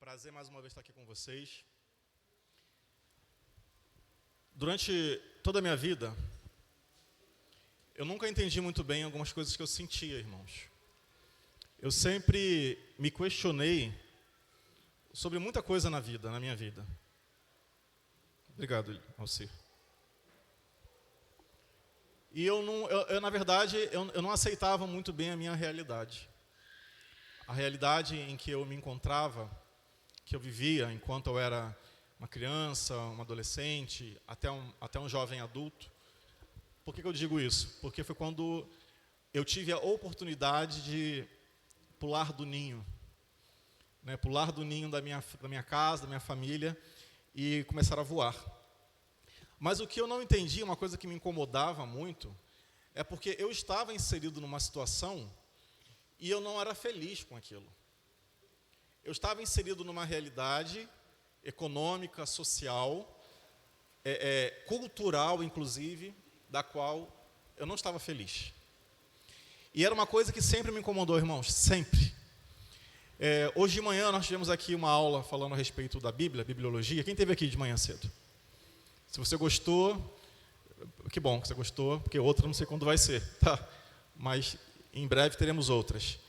Prazer mais uma vez estar aqui com vocês. Durante toda a minha vida, eu nunca entendi muito bem algumas coisas que eu sentia, irmãos. Eu sempre me questionei sobre muita coisa na vida, na minha vida. Obrigado, Alcir. E na verdade, eu não aceitava muito bem a minha realidade. A realidade em que eu me encontrava, que eu vivia enquanto eu era uma criança, um adolescente, até um jovem adulto. Por que eu digo isso? Porque foi quando eu tive a oportunidade de pular do ninho. Pular do ninho da minha casa, da minha família, e começar a voar. Mas o que eu não entendi, uma coisa que me incomodava muito, é porque eu estava inserido numa situação e eu não era feliz com aquilo. Eu estava inserido numa realidade econômica, social, cultural, inclusive, da qual eu não estava feliz. E era uma coisa que sempre me incomodou, irmãos, sempre. Hoje de manhã nós tivemos aqui uma aula falando a respeito da Bíblia, bibliologia. Quem esteve aqui de manhã cedo? Se você gostou, que bom que você gostou, porque outra não sei quando vai ser, tá? Mas em breve teremos outras.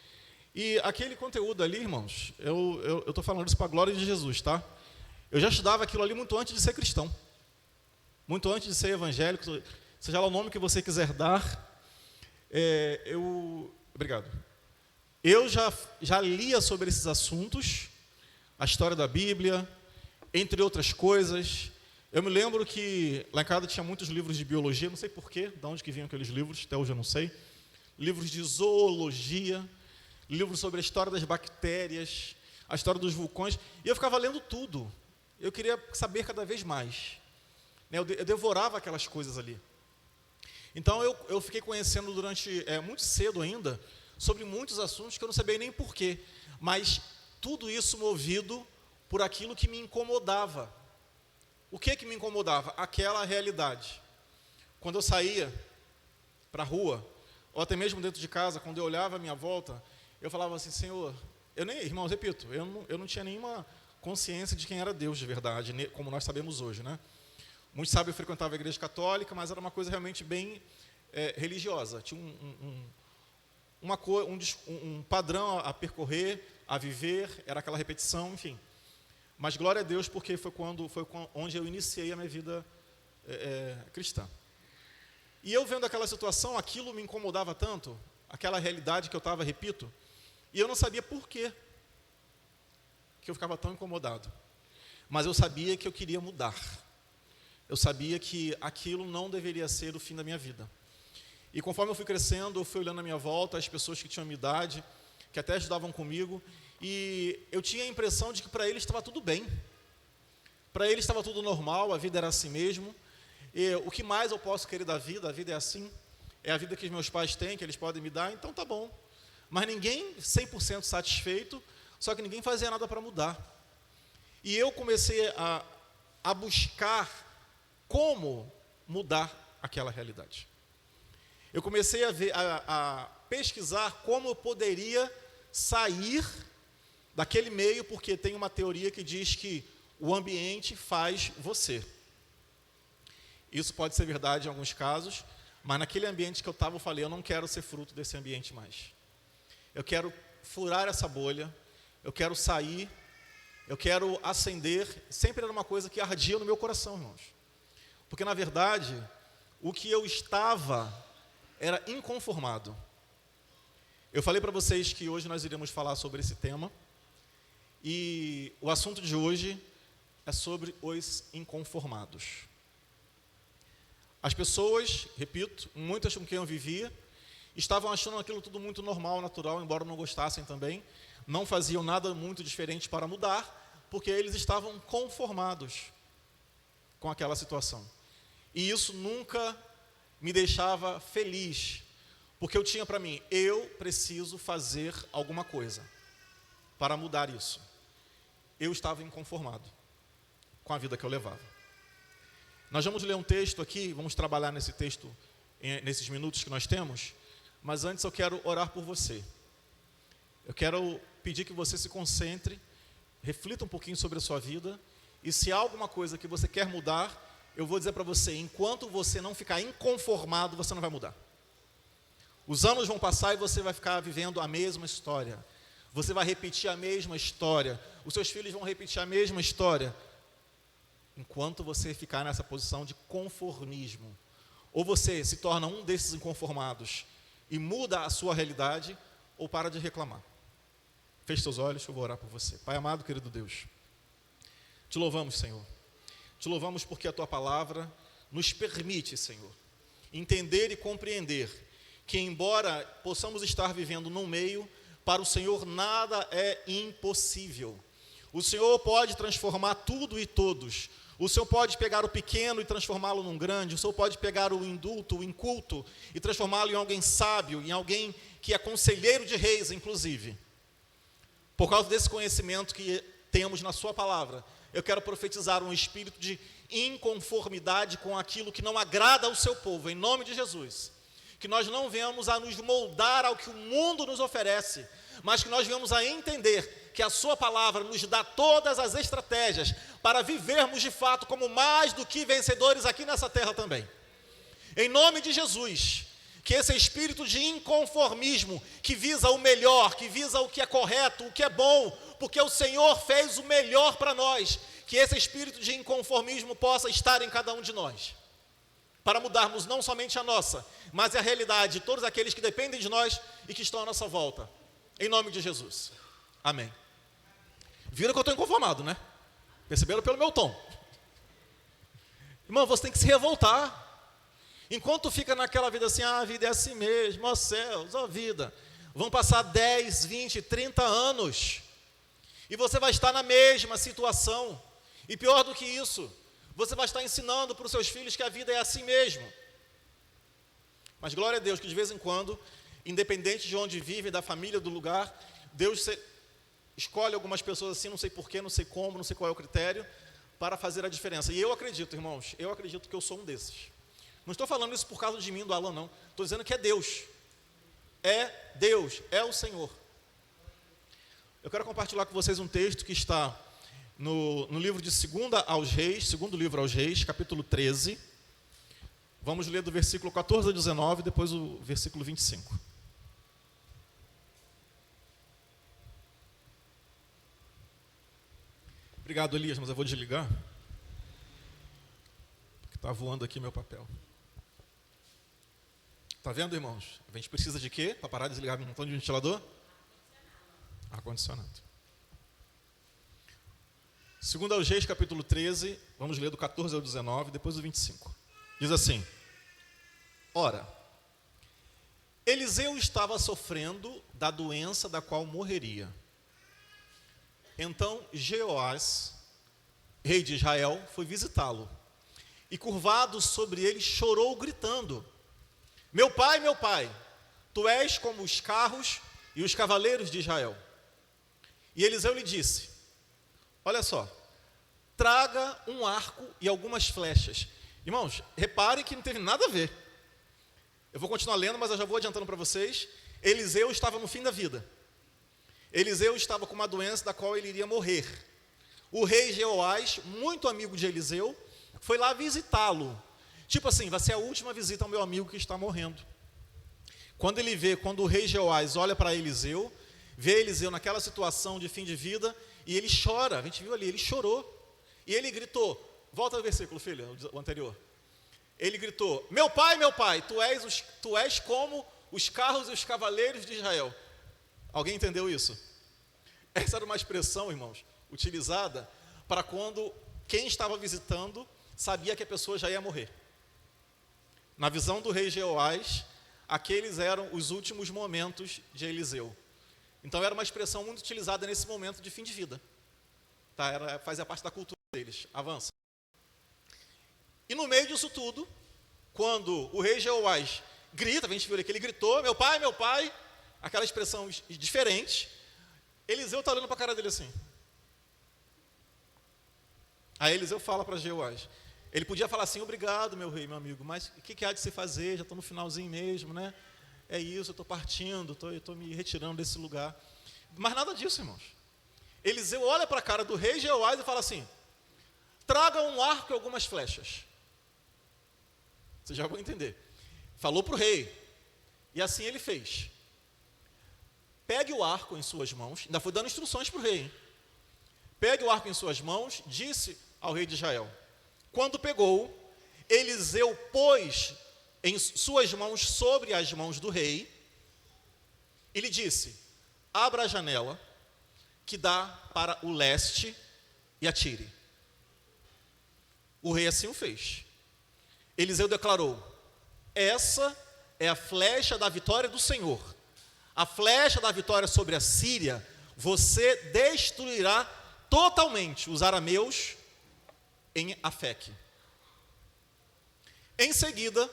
E aquele conteúdo ali, irmãos, eu estou falando isso para a glória de Jesus, tá? Eu já estudava aquilo ali muito antes de ser cristão. Muito antes de ser evangélico, seja lá o nome que você quiser dar. Obrigado. Eu já lia sobre esses assuntos, a história da Bíblia, entre outras coisas. Eu me lembro que lá em casa tinha muitos livros de biologia, não sei porquê, de onde que vinham aqueles livros, até hoje eu não sei. Livros de zoologia, livros sobre a história das bactérias, a história dos vulcões, e eu ficava lendo tudo. Eu queria saber cada vez mais. Eu devorava aquelas coisas ali. Então eu fiquei conhecendo durante muito cedo ainda sobre muitos assuntos que eu não sabia nem porquê, mas tudo isso movido por aquilo que me incomodava. O que me incomodava? Aquela realidade. Quando eu saía para a rua, ou até mesmo dentro de casa, quando eu olhava à minha volta, eu falava assim, Senhor, irmãos, repito, eu não tinha nenhuma consciência de quem era Deus de verdade, como nós sabemos hoje, né? Muitos sabem, eu frequentava a igreja católica, mas era uma coisa realmente bem religiosa. Tinha um padrão a percorrer, a viver, era aquela repetição, enfim. Mas glória a Deus, porque foi onde eu iniciei a minha vida cristã. E eu vendo aquela situação, aquilo me incomodava tanto, aquela realidade que eu estava, repito, e eu não sabia por quê que eu ficava tão incomodado. Mas eu sabia que eu queria mudar. Eu sabia que aquilo não deveria ser o fim da minha vida. E conforme eu fui crescendo, eu fui olhando à minha volta, as pessoas que tinham a minha idade, que até estudavam comigo, e eu tinha a impressão de que para eles estava tudo bem. Para eles estava tudo normal, a vida era assim mesmo. E o que mais eu posso querer da vida? A vida é assim. É a vida que os meus pais têm, que eles podem me dar, então tá bom. Mas ninguém 100% satisfeito, só que ninguém fazia nada para mudar. E eu comecei a buscar como mudar aquela realidade. Eu comecei a pesquisar como eu poderia sair daquele meio, porque tem uma teoria que diz que o ambiente faz você. Isso pode ser verdade em alguns casos, mas naquele ambiente que eu estava, eu falei, eu não quero ser fruto desse ambiente mais. Eu quero furar essa bolha, eu quero sair, eu quero ascender. Sempre era uma coisa que ardia no meu coração, irmãos. Porque, na verdade, o que eu estava era inconformado. Eu falei para vocês que hoje nós iremos falar sobre esse tema. E o assunto de hoje é sobre os inconformados. As pessoas, repito, muitas com quem eu vivia, estavam achando aquilo tudo muito normal, natural, embora não gostassem também. Não faziam nada muito diferente para mudar, porque eles estavam conformados com aquela situação. E isso nunca me deixava feliz, porque eu tinha para mim, eu preciso fazer alguma coisa para mudar isso. Eu estava inconformado com a vida que eu levava. Nós vamos ler um texto aqui, vamos trabalhar nesse texto, nesses minutos que nós temos, mas antes eu quero orar por você. Eu quero pedir que você se concentre reflita um pouquinho sobre a sua vida, e se há alguma coisa que você quer mudar, eu vou dizer para você, enquanto você não ficar inconformado, você não vai mudar. Os anos vão passar e você vai ficar vivendo a mesma história. Você vai repetir a mesma história. Os seus filhos vão repetir a mesma história. Enquanto você ficar nessa posição de conformismo. Ou você se torna um desses inconformados e muda a sua realidade, ou para de reclamar. Feche seus olhos, eu vou orar por você. Pai amado, querido Deus, te louvamos, Senhor. Te louvamos porque a Tua palavra nos permite, Senhor, entender e compreender que, embora possamos estar vivendo num meio, para o Senhor nada é impossível. O Senhor pode transformar tudo e todos. O Senhor pode pegar o pequeno e transformá-lo num grande. O Senhor pode pegar o indulto, o inculto, e transformá-lo em alguém sábio, em alguém que é conselheiro de reis, inclusive. Por causa desse conhecimento que temos na sua palavra, eu quero profetizar um espírito de inconformidade com aquilo que não agrada ao seu povo, em nome de Jesus. Que nós não venhamos a nos moldar ao que o mundo nos oferece, mas que nós venhamos a entender que a sua palavra nos dá todas as estratégias para vivermos de fato como mais do que vencedores aqui nessa terra também. Em nome de Jesus, que esse espírito de inconformismo, que visa o melhor, que visa o que é correto, o que é bom, porque o Senhor fez o melhor para nós, que esse espírito de inconformismo possa estar em cada um de nós, para mudarmos não somente a nossa, mas a realidade de todos aqueles que dependem de nós e que estão à nossa volta. Em nome de Jesus. Amém. Viram que eu estou inconformado, né? Perceberam pelo meu tom. Irmão, você tem que se revoltar. Enquanto fica naquela vida assim, a vida é assim mesmo, ó céus, ó vida. Vão passar 10, 20, 30 anos. E você vai estar na mesma situação. E pior do que isso, você vai estar ensinando para os seus filhos que a vida é assim mesmo. Mas glória a Deus que de vez em quando, independente de onde vive, da família, do lugar, Deus escolhe algumas pessoas assim, não sei porquê, não sei como, não sei qual é o critério, para fazer a diferença. E eu acredito, irmãos, eu acredito que eu sou um desses. Não estou falando isso por causa de mim, do Alan, não. Estou dizendo que é Deus. É Deus, é o Senhor. Eu quero compartilhar com vocês um texto que está no livro de segundo livro aos Reis, capítulo 13. Vamos ler do versículo 14 a 19, depois o versículo 25. Obrigado, Elias, mas eu vou desligar, porque está voando aqui meu papel. Está vendo, irmãos? A gente precisa de quê para parar de desligar um montão de ventilador? Ar-condicionado. Segundo aos Reis, capítulo 13, vamos ler do 14 ao 19, depois do 25. Diz assim: Ora, Eliseu estava sofrendo da doença da qual morreria. Então Jeoás, rei de Israel, foi visitá-lo. E curvado sobre ele, chorou gritando: meu pai, tu és como os carros e os cavaleiros de Israel. E Eliseu lhe disse: olha só, traga um arco e algumas flechas. Irmãos, reparem que não teve nada a ver. Eu vou continuar lendo, mas eu já vou adiantando para vocês. Eliseu estava no fim da vida. Eliseu estava com uma doença da qual ele iria morrer. O rei Jeoás, muito amigo de Eliseu, foi lá visitá-lo. Tipo assim, vai ser a última visita ao meu amigo que está morrendo. Quando o rei Jeoás olha para Eliseu, vê Eliseu naquela situação de fim de vida, e ele chora. A gente viu ali, ele chorou. E ele gritou, volta ao versículo, filho, o anterior. Ele gritou: meu pai, tu és como os carros e os cavaleiros de Israel. Alguém entendeu isso? Essa era uma expressão, irmãos, utilizada para quando quem estava visitando sabia que a pessoa já ia morrer. Na visão do rei Jeoás, aqueles eram os últimos momentos de Eliseu. Então era uma expressão muito utilizada nesse momento de fim de vida. Tá? Fazia parte da cultura deles. Avança. E no meio disso tudo, quando o rei Jeoás grita, a gente viu ali que ele gritou: meu pai, aquela expressão diferente, Eliseu está olhando para a cara dele assim. Aí Eliseu fala para Jeoás. Ele podia falar assim: obrigado, meu rei, meu amigo, mas o que há de se fazer? Já estou no finalzinho mesmo, né? É isso, eu estou partindo, estou me retirando desse lugar. Mas nada disso, irmãos. Eliseu olha para a cara do rei Jeoás e fala assim: traga um arco e algumas flechas. Vocês já vão entender. Falou para o rei. E assim ele fez. Pegue o arco em suas mãos. Ainda foi dando instruções para o rei. Hein? Pegue o arco em suas mãos, disse ao rei de Israel. Quando pegou, Eliseu pôs em suas mãos sobre as mãos do rei. E lhe disse: abra a janela que dá para o leste e atire. O rei assim o fez. Eliseu declarou: essa é a flecha da vitória do Senhor. A flecha da vitória sobre a Síria, você destruirá totalmente os arameus em Afeque. Em seguida,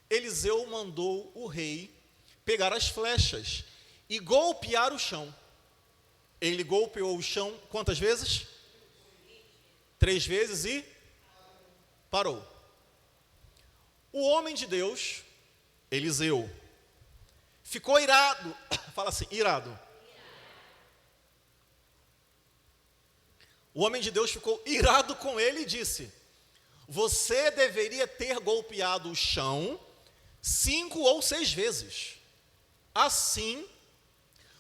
Eliseu mandou o rei pegar as flechas e golpear o chão. Ele golpeou o chão quantas vezes? 3 vezes e parou. O homem de Deus, Eliseu, ficou irado. Fala assim, irado. O homem de Deus ficou irado com ele e disse: você deveria ter golpeado o chão 5 ou 6 vezes. Assim,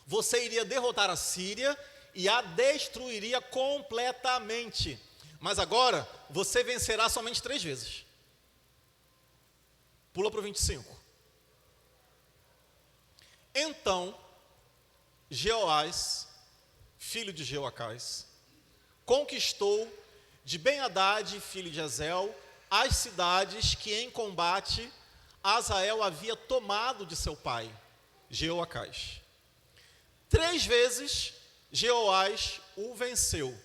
você iria derrotar a Síria e a destruiria completamente. Mas agora, você vencerá somente 3 vezes. Pula para o 25. Então, Jeoás, filho de Jeoacás, conquistou de Ben-Hadad, filho de Azel, as cidades que em combate Azael havia tomado de seu pai, Jeoacás. 3 vezes Jeoás o venceu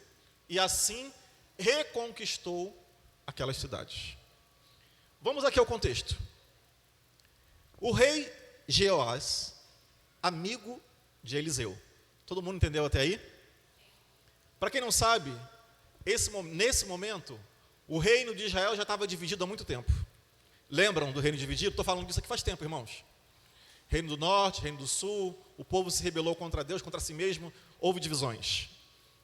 e assim reconquistou aquelas cidades. Vamos aqui ao contexto. O rei Jeoás, amigo de Eliseu. Todo mundo entendeu até aí? Para quem não sabe, nesse momento, o reino de Israel já estava dividido há muito tempo. Lembram do reino dividido? Estou falando disso aqui faz tempo, irmãos. Reino do norte, reino do sul, o povo se rebelou contra Deus, contra si mesmo, houve divisões.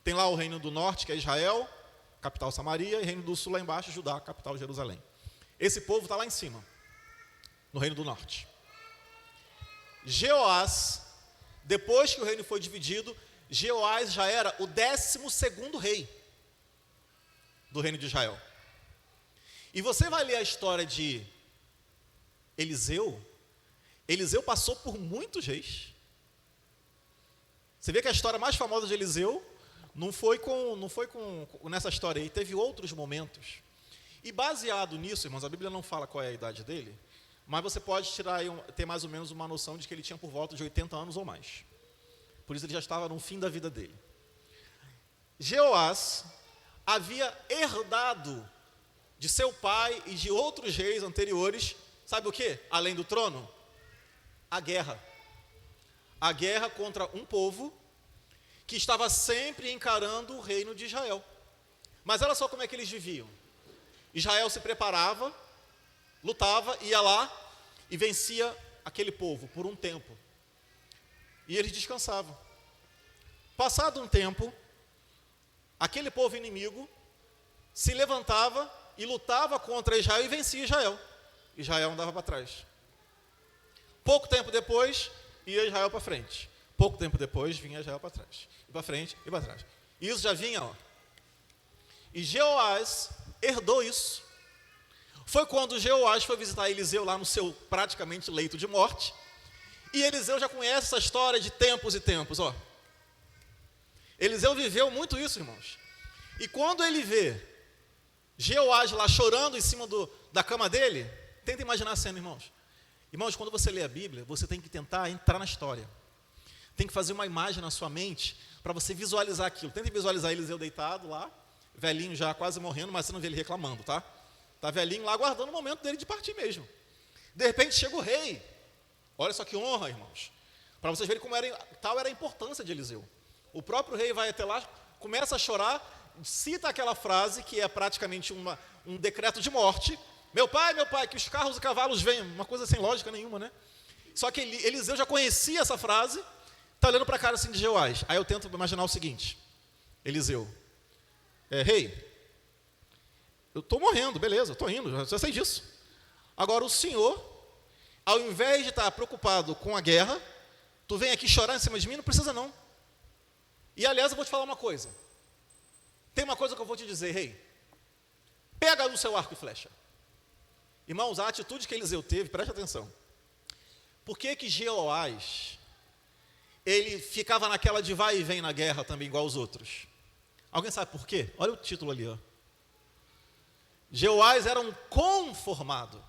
Tem lá o reino do norte, que é Israel, capital Samaria, e reino do sul lá embaixo, Judá, capital Jerusalém. Esse povo está lá em cima, no reino do norte. Jeoás, depois que o reino foi dividido, Jeoás já era o 12º rei do reino de Israel. E você vai ler a história de Eliseu. Eliseu passou por muitos reis. Você vê que a história mais famosa de Eliseu não foi nessa história aí, teve outros momentos. E baseado nisso, irmãos, a Bíblia não fala qual é a idade dele, mas você pode ter mais ou menos uma noção de que ele tinha por volta de 80 anos ou mais. Por isso ele já estava no fim da vida dele. Jeoás havia herdado de seu pai e de outros reis anteriores, sabe o que? Além do trono? A guerra. A guerra contra um povo que estava sempre encarando o reino de Israel. Mas olha só como é que eles viviam. Israel se preparava, lutava, ia lá e vencia aquele povo por um tempo. E eles descansavam. Passado um tempo, aquele povo inimigo se levantava e lutava contra Israel e vencia Israel. Israel andava para trás. Pouco tempo depois, ia Israel para frente. Pouco tempo depois, vinha Israel para trás. E para frente e para trás. E isso já vinha, ó. E Jeoás herdou isso. Foi quando Jeoás foi visitar Eliseu lá no seu praticamente leito de morte. E Eliseu já conhece essa história de tempos e tempos, ó. Eliseu viveu muito isso, irmãos. E quando ele vê Jeoás lá chorando em cima da cama dele, tenta imaginar a cena, irmãos. Irmãos, quando você lê a Bíblia, você tem que tentar entrar na história. Tem que fazer uma imagem na sua mente para você visualizar aquilo. Tenta visualizar Eliseu deitado lá, velhinho já quase morrendo, mas você não vê ele reclamando, tá? Tá velhinho lá aguardando o momento dele de partir mesmo. De repente chega o rei. Olha só que honra, irmãos. Para vocês verem tal era a importância de Eliseu. O próprio rei vai até lá, começa a chorar, cita aquela frase que é praticamente um decreto de morte. Meu pai, que os carros e cavalos venham. Uma coisa sem lógica nenhuma, né? Só que Eliseu já conhecia essa frase, está olhando para a cara assim de Jeoás. Aí eu tento imaginar o seguinte. Eliseu, rei, eu estou morrendo, beleza, estou indo, já sei disso. Agora o senhor, ao invés de estar preocupado com a guerra, tu vem aqui chorar em cima de mim, não precisa não. E aliás, eu vou te falar uma coisa. Tem uma coisa que eu vou te dizer, rei. Pega o seu arco e flecha. Irmãos, a atitude que Eliseu teve, preste atenção. Por que Jeoás, ele ficava naquela de vai e vem na guerra também, igual os outros? Alguém sabe por quê? Olha o título ali, ó. Jeoás era um conformado.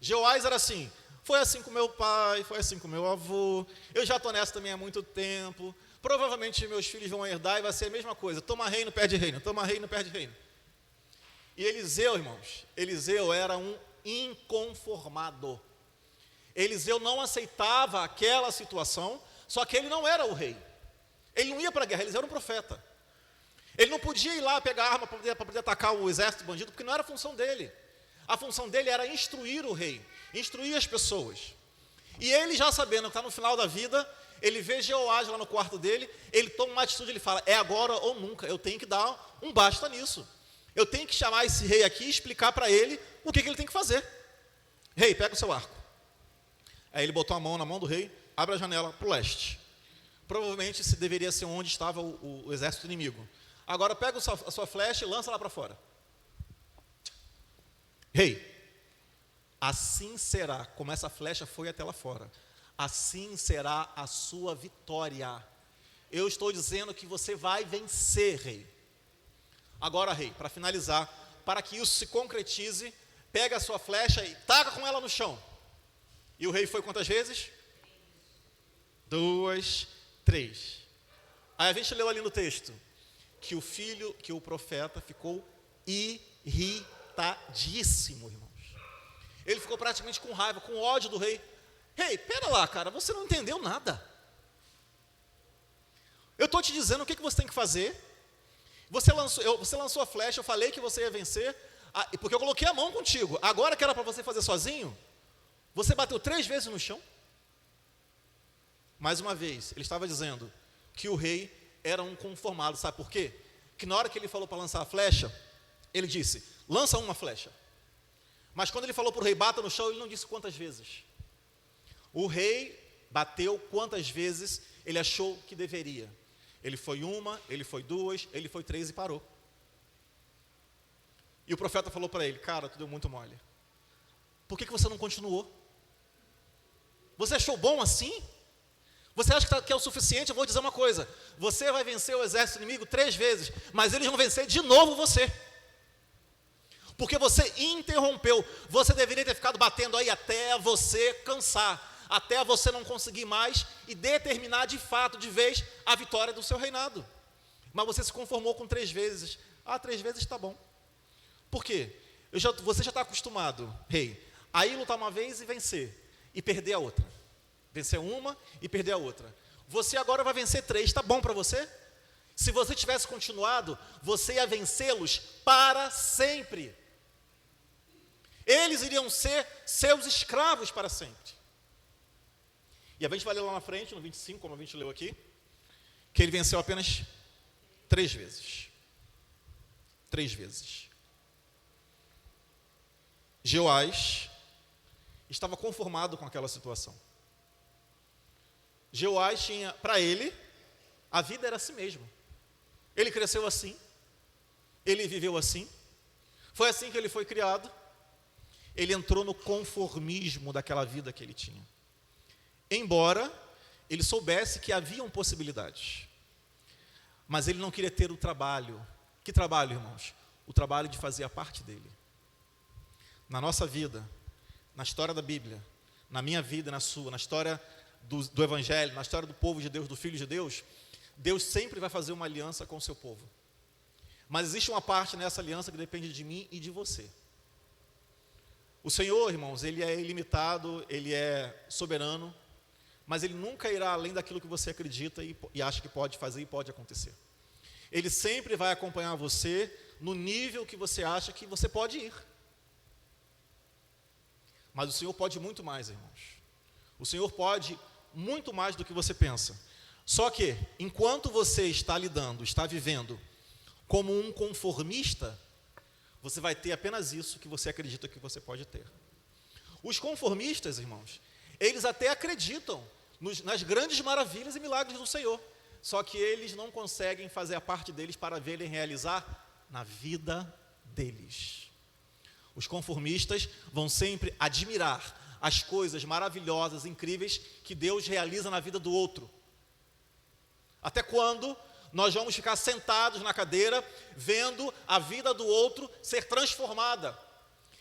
Jeoás era assim, foi assim com meu pai, foi assim com meu avô, eu já estou nessa também há muito tempo, provavelmente meus filhos vão herdar e vai ser a mesma coisa, toma reino, perde reino, toma reino, perde reino. E Eliseu, irmãos, Eliseu era um inconformado. Eliseu não aceitava aquela situação, só que ele não era o rei. Ele não ia para a guerra, ele era um profeta. Ele não podia ir lá pegar arma para poder atacar o exército bandido, porque não era a função dele. A função dele era instruir o rei, instruir as pessoas. E ele, já sabendo que está no final da vida, ele vê Jeoás lá no quarto dele, ele toma uma atitude, ele fala, é agora ou nunca, eu tenho que dar um basta nisso. Eu tenho que chamar esse rei aqui e explicar para ele o que ele tem que fazer. Rei, pega o seu arco. Aí ele botou a mão na mão do rei, abre a janela para o leste. Provavelmente se deveria ser onde estava o exército inimigo. Agora pega a sua flecha e lança lá para fora. Rei, assim será, como essa flecha foi até lá fora, assim será a sua vitória. Eu estou dizendo que você vai vencer, rei. Agora, rei, para finalizar, para que isso se concretize, pega a sua flecha e taca com ela no chão. E o rei foi quantas vezes? 2, 3. Aí a gente leu ali no texto que o profeta ficou irritadíssimo, irmãos. Ele ficou praticamente com raiva, com ódio do rei. Rei, pera lá, cara, você não entendeu nada. Eu estou te dizendo o que você tem que fazer. Você lançou a flecha, eu falei que você ia vencer, porque eu coloquei a mão contigo. Agora que era para você fazer sozinho, você bateu 3 vezes no chão. Mais uma vez, ele estava dizendo que o rei era um conformado, sabe por quê? Que na hora que ele falou para lançar a flecha, ele disse, lança uma flecha. Mas quando ele falou para o rei, bata no chão, ele não disse quantas vezes. O rei bateu quantas vezes ele achou que deveria. Ele foi 1, ele foi 2, ele foi 3 e parou. E o profeta falou para ele, cara, tu deu muito mole. Por que você não continuou? Você achou bom assim? Você acha que é o suficiente? Eu vou dizer uma coisa, você vai vencer o exército inimigo 3 vezes, mas eles vão vencer de novo você. Porque você interrompeu, você deveria ter ficado batendo aí até você cansar, até você não conseguir mais e determinar de fato, de vez, a vitória do seu reinado. Mas você se conformou com 3 vezes. 3 vezes está bom. Por quê? Você já está acostumado, rei, a ir lutar uma vez e vencer, e perder a outra. Vencer uma e perder a outra. Você agora vai vencer 3, está bom para você? Se você tivesse continuado, você ia vencê-los para sempre. Eles iriam ser seus escravos para sempre. E a gente vai ler lá na frente, no 25, como a gente leu aqui, que ele venceu apenas 3 vezes. 3 vezes. Jeoás estava conformado com aquela situação. Jeoás tinha, para ele, a vida era assim mesmo. Ele cresceu assim, ele viveu assim, foi assim que ele foi criado. Ele entrou no conformismo daquela vida que ele tinha. Embora ele soubesse que haviam possibilidades. Mas ele não queria ter o trabalho. Que trabalho, irmãos? O trabalho de fazer a parte dele. Na nossa vida, na história da Bíblia, na minha vida, na sua, na história do Evangelho, na história do povo de Deus, do Filho de Deus, Deus sempre vai fazer uma aliança com o seu povo. Mas existe uma parte nessa aliança que depende de mim e de você. O Senhor, irmãos, Ele é ilimitado, Ele é soberano, mas Ele nunca irá além daquilo que você acredita e acha que pode fazer e pode acontecer. Ele sempre vai acompanhar você no nível que você acha que você pode ir. Mas o Senhor pode muito mais, irmãos. O Senhor pode muito mais do que você pensa. Só que, enquanto você está lidando, está vivendo como um conformista, você vai ter apenas isso que você acredita que você pode ter. Os conformistas, irmãos, eles até acreditam nas grandes maravilhas e milagres do Senhor, só que eles não conseguem fazer a parte deles para verem realizar na vida deles. Os conformistas vão sempre admirar as coisas maravilhosas, incríveis que Deus realiza na vida do outro. Até quando nós vamos ficar sentados na cadeira, vendo a vida do outro ser transformada,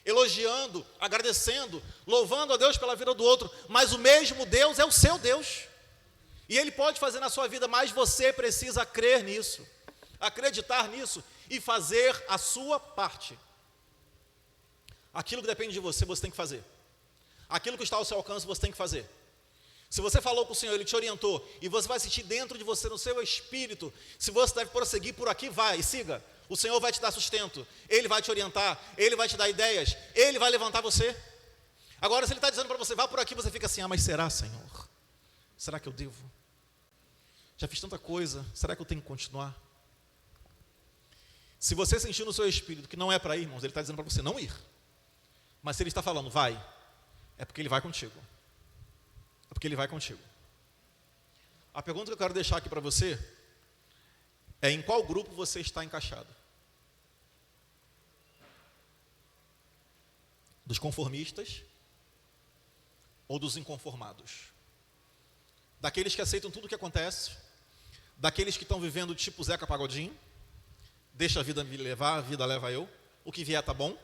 elogiando, agradecendo, louvando a Deus pela vida do outro, mas o mesmo Deus é o seu Deus, e Ele pode fazer na sua vida, mas você precisa crer nisso, acreditar nisso e fazer a sua parte. Aquilo que depende de você, você tem que fazer. Aquilo que está ao seu alcance, você tem que fazer. Se você falou com o Senhor, Ele te orientou, e você vai sentir dentro de você, no seu espírito, se você deve prosseguir por aqui, vai, siga. O Senhor vai te dar sustento, Ele vai te orientar, Ele vai te dar ideias, Ele vai levantar você. Agora, se Ele está dizendo para você, vá por aqui, você fica assim, mas será, Senhor? Será que eu devo? Já fiz tanta coisa, será que eu tenho que continuar? Se você sentir no seu espírito que não é para ir, irmãos, Ele está dizendo para você não ir. Mas se Ele está falando, vai, é porque Ele vai contigo. É porque Ele vai contigo. A pergunta que eu quero deixar aqui para você é: em qual grupo você está encaixado? Dos conformistas ou dos inconformados? Daqueles que aceitam tudo o que acontece, daqueles que estão vivendo tipo Zeca Pagodinho, deixa a vida me levar, a vida leva eu, o que vier está bom,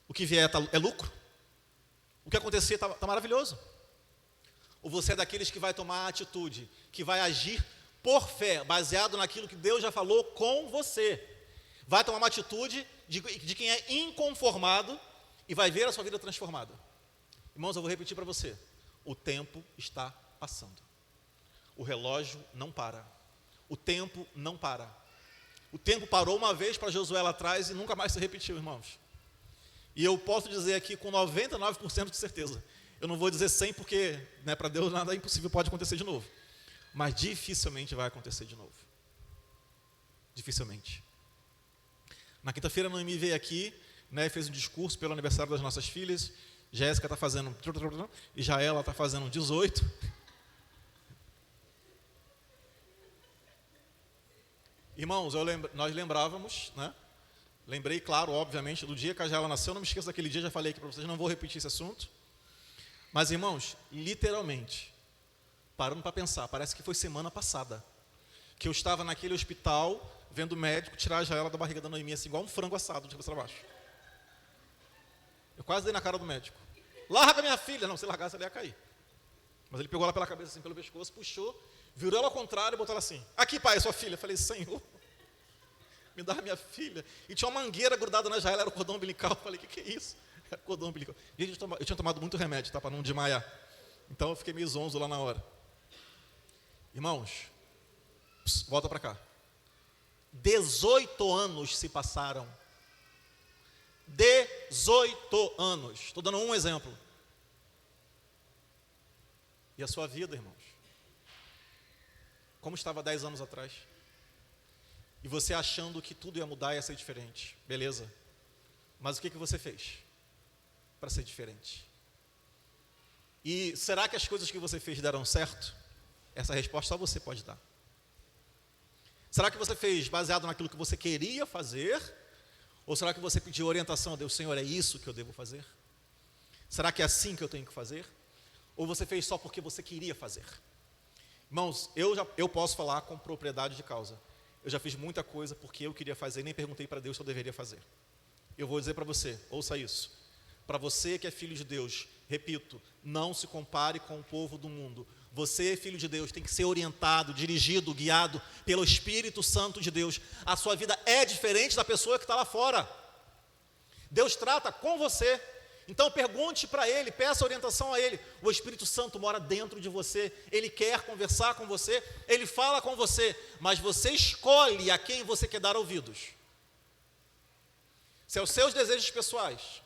o que vier é lucro, o que acontecer está maravilhoso. Ou você é daqueles que vai tomar a atitude, que vai agir por fé, baseado naquilo que Deus já falou com você. Vai tomar uma atitude de quem é inconformado e vai ver a sua vida transformada. Irmãos, eu vou repetir para você. O tempo está passando. O relógio não para. O tempo não para. O tempo parou uma vez para Josué lá atrás e nunca mais se repetiu, irmãos. E eu posso dizer aqui com 99% de certeza. Eu não vou dizer 100% porque, para Deus nada é impossível, pode acontecer de novo. Mas dificilmente vai acontecer de novo. Dificilmente. Na quinta-feira, a Noemi veio aqui, fez um discurso pelo aniversário das nossas filhas. Jéssica está fazendo, e Jaela está fazendo 18. Irmãos, nós lembrávamos, lembrei, claro, obviamente, do dia que a Jaela nasceu. Não me esqueça daquele dia, já falei aqui para vocês, não vou repetir esse assunto. Mas, irmãos, literalmente, parando para pensar, parece que foi semana passada, que eu estava naquele hospital, vendo o médico tirar a Jaela da barriga da Noemi, assim, igual um frango assado, de cabeça para baixo. Eu quase dei na cara do médico. Larga minha filha. Não, se largasse ela ia cair. Mas ele pegou ela pela cabeça, assim, pelo pescoço, puxou, virou ela ao contrário e botou ela assim. Aqui, pai, é sua filha. Eu falei, Senhor, me dá minha filha. E tinha uma mangueira grudada na Jaela, era o cordão umbilical. Eu falei, que é isso? Era cordão umbilical. Gente, eu tinha tomado muito remédio, para não desmaiar. Então eu fiquei meio zonzo lá na hora. Irmãos, volta para cá. 18 anos se passaram. 18 anos. Estou dando um exemplo. E a sua vida, irmãos? Como estava 10 anos atrás? E você achando que tudo ia mudar e ia ser diferente. Beleza. Mas o que você fez para ser diferente? E será que as coisas que você fez deram certo? Essa resposta só você pode dar. Será que você fez baseado naquilo que você queria fazer? Ou será que você pediu orientação a Deus? Senhor, é isso que eu devo fazer? Será que é assim que eu tenho que fazer? Ou você fez só porque você queria fazer? Irmãos, eu posso falar com propriedade de causa. Eu já fiz muita coisa porque eu queria fazer e nem perguntei para Deus se eu deveria fazer. Eu vou dizer para você, ouça isso. Para você que é filho de Deus, repito, não se compare com o povo do mundo. Você, filho de Deus, tem que ser orientado, dirigido, guiado pelo Espírito Santo de Deus. A sua vida é diferente da pessoa que está lá fora. Deus trata com você. Então pergunte para Ele, peça orientação a Ele. O Espírito Santo mora dentro de você. Ele quer conversar com você, Ele fala com você. Mas você escolhe a quem você quer dar ouvidos. Se é os seus desejos pessoais,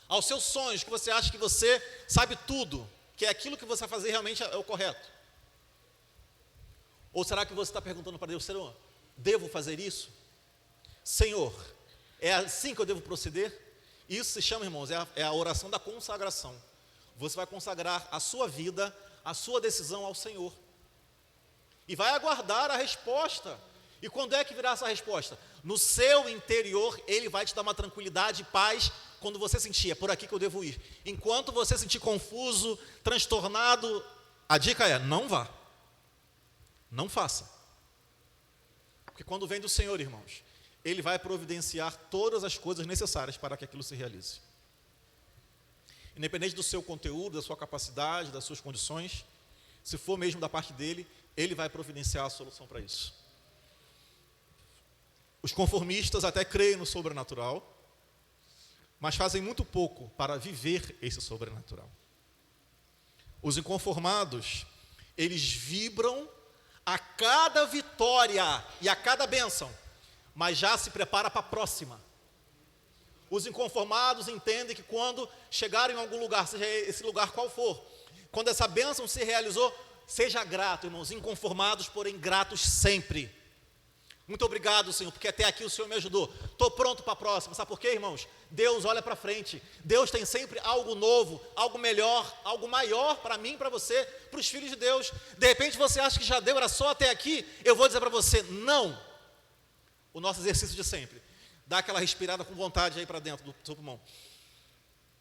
aos seus sonhos, que você acha que você sabe tudo, que é aquilo que você vai fazer realmente é o correto. Ou será que você está perguntando para Deus, Senhor, devo fazer isso? Senhor, é assim que eu devo proceder? Isso se chama, irmãos, é a oração da consagração. Você vai consagrar a sua vida, a sua decisão ao Senhor. E vai aguardar a resposta. E quando é que virá essa resposta? No seu interior, Ele vai te dar uma tranquilidade e paz quando você sentir, é por aqui que eu devo ir. Enquanto você sentir confuso, transtornado, a dica é, não vá. Não faça. Porque quando vem do Senhor, irmãos, Ele vai providenciar todas as coisas necessárias para que aquilo se realize. Independente do seu conteúdo, da sua capacidade, das suas condições, se for mesmo da parte dEle, Ele vai providenciar a solução para isso. Os conformistas até creem no sobrenatural, mas fazem muito pouco para viver esse sobrenatural. Os inconformados, eles vibram a cada vitória e a cada bênção, mas já se prepara para a próxima. Os inconformados entendem que quando chegarem em algum lugar, seja esse lugar qual for, quando essa bênção se realizou, seja grato, irmãos, inconformados, porém gratos sempre. Muito obrigado, Senhor, porque até aqui o Senhor me ajudou. Estou pronto para a próxima. Sabe por quê, irmãos? Deus olha para frente. Deus tem sempre algo novo, algo melhor, algo maior para mim, para você, para os filhos de Deus. De repente você acha que já deu, era só até aqui. Eu vou dizer para você, não. O nosso exercício de sempre. Dá aquela respirada com vontade aí para dentro do seu pulmão.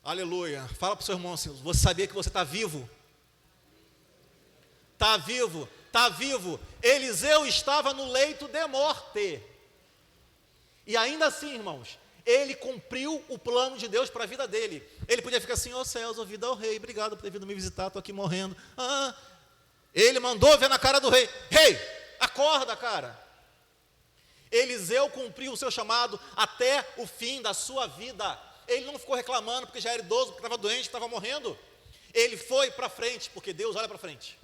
Aleluia. Fala para o seu irmão assim, você sabia que você está vivo? Está vivo. Está vivo. Eliseu estava no leito de morte. E ainda assim, irmãos, ele cumpriu o plano de Deus para a vida dele. Ele podia ficar assim, ó céus, ó vida ao rei, obrigado por ter vindo me visitar, estou aqui morrendo. Ele mandou ver na cara do rei, rei, acorda, cara. Eliseu cumpriu o seu chamado até o fim da sua vida. Ele não ficou reclamando porque já era idoso, porque estava doente, estava morrendo. Ele foi para frente, porque Deus olha para frente.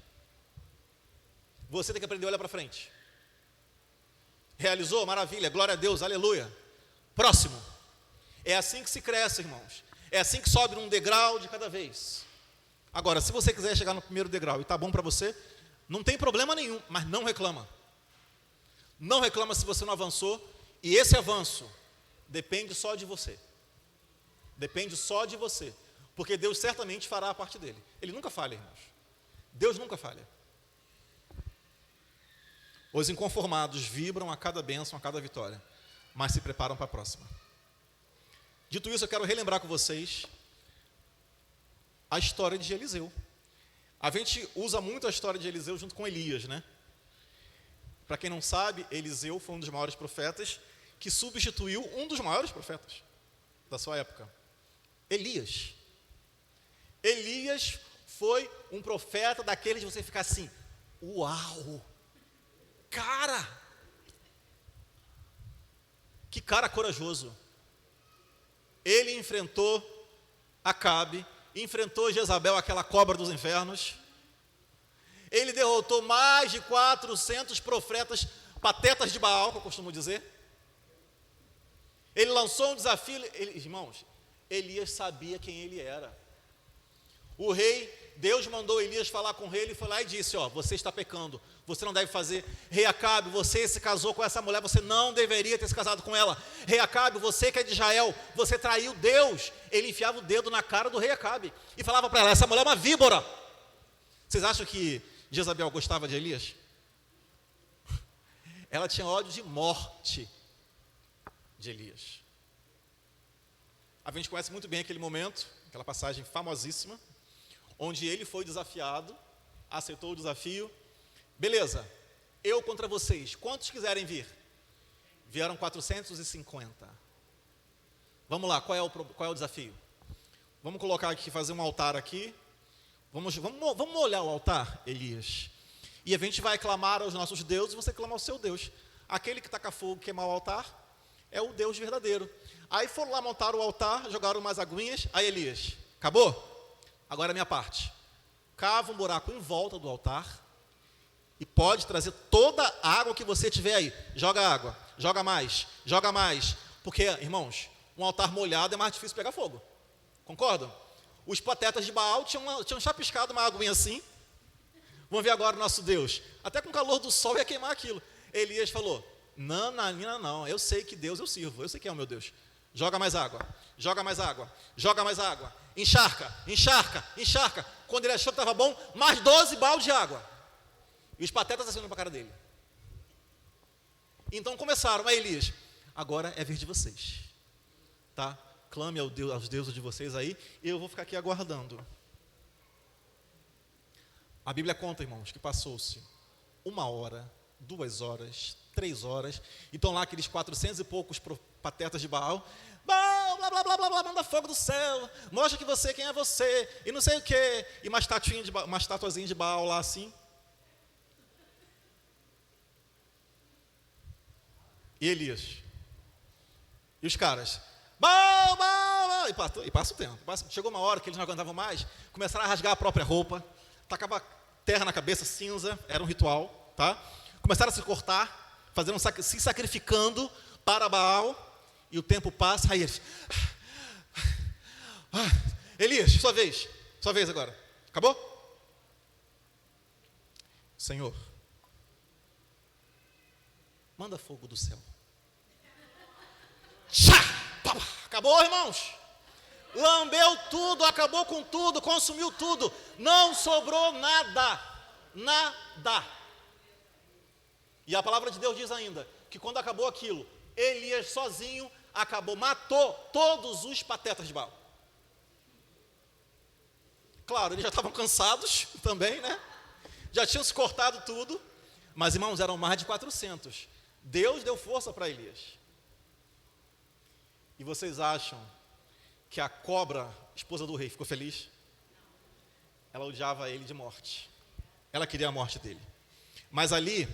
Você tem que aprender a olhar para frente. Realizou? Maravilha, glória a Deus, aleluia. Próximo. É assim que se cresce, irmãos. É assim que sobe num degrau de cada vez. Agora, se você quiser chegar no primeiro degrau e está bom para você, não tem problema nenhum, mas não reclama. Não reclama se você não avançou. E esse avanço depende só de você. Depende só de você. Porque Deus certamente fará a parte dele. Ele nunca falha, irmãos. Deus nunca falha. Os inconformados vibram a cada bênção, a cada vitória, mas se preparam para a próxima. Dito isso, eu quero relembrar com vocês a história de Eliseu. A gente usa muito a história de Eliseu junto com Elias, né? Para quem não sabe, Eliseu foi um dos maiores profetas que substituiu um dos maiores profetas da sua época, Elias. Elias foi um profeta daqueles de você ficar assim, uau! Cara, que cara corajoso. Ele enfrentou Acabe, enfrentou Jezabel, aquela cobra dos infernos. Ele derrotou mais de 400 profetas, patetas de Baal, que eu costumo dizer. Ele lançou um desafio, irmãos, Elias sabia quem ele era. O rei, Deus mandou Elias falar com o rei, ele foi lá e disse, você está pecando, você não deve fazer. Rei Acabe, você se casou com essa mulher, você não deveria ter se casado com ela. Rei Acabe, você que é de Israel, você traiu Deus. Ele enfiava o dedo na cara do rei Acabe e falava para ela, essa mulher é uma víbora. Vocês acham que Jezabel gostava de Elias? Ela tinha ódio de morte de Elias. A gente conhece muito bem aquele momento, aquela passagem famosíssima, onde ele foi desafiado, aceitou o desafio. Beleza, eu contra vocês, quantos quiserem vir? Vieram 450. Vamos lá, qual é o desafio? Vamos colocar aqui, fazer um altar aqui. Vamos molhar o altar, Elias. E a gente vai clamar aos nossos deuses, e você clama ao seu Deus. Aquele que taca fogo, queimar o altar, é o Deus verdadeiro. Aí foram lá montar o altar, jogaram umas aguinhas. Aí Elias, acabou? Agora a minha parte. Cava um buraco em volta do altar e pode trazer toda a água que você tiver aí. Joga água, joga mais. Porque, irmãos, um altar molhado é mais difícil pegar fogo. Concordam? Os patetas de Baal tinham chapiscado uma aguinha assim, Vamos ver agora o nosso Deus. Até com o calor do sol ia queimar aquilo. Elias falou, não, Nina, não, eu sei que Deus eu sirvo, eu sei que é o meu Deus. Joga mais água, joga mais água, joga mais água. Encharca, encharca, encharca. Quando ele achou que estava bom, mais 12 baldes de água. E os patetas acenando para a cara dele. Então começaram, Elias, agora é vez de vocês. Tá? Clame aos deuses de vocês aí, e eu vou ficar aqui aguardando. A Bíblia conta, irmãos, que passou-se 1 hora, 2 horas, 3 horas, então lá aqueles 400 e poucos patetas de Baal, Baal, blá, blá, blá, blá, blá, manda fogo do céu, mostra que você, quem é você, e não sei o quê, e uma estatuazinha de Baal lá assim. E Elias, e os caras, Baal, Baal, Baal, e passa o tempo. Chegou uma hora que eles não aguentavam mais, começaram a rasgar a própria roupa, tacava terra na cabeça, cinza, era um ritual, tá? Começaram a se cortar, se sacrificando para Baal, e o tempo passa, aí eles, Elias, sua vez agora, acabou? Senhor, manda fogo do céu. Acabou, irmãos? Lambeu tudo, acabou com tudo, consumiu tudo, não sobrou nada, nada. E a palavra de Deus diz ainda, que quando acabou aquilo, Elias sozinho acabou, matou todos os patetas de Baal. Claro, eles já estavam cansados também, né? Já tinham se cortado tudo, mas irmãos, eram mais de 400. Deus deu força para Elias. E vocês acham que a cobra, esposa do rei, ficou feliz? Ela odiava ele de morte. Ela queria a morte dele. Mas ali,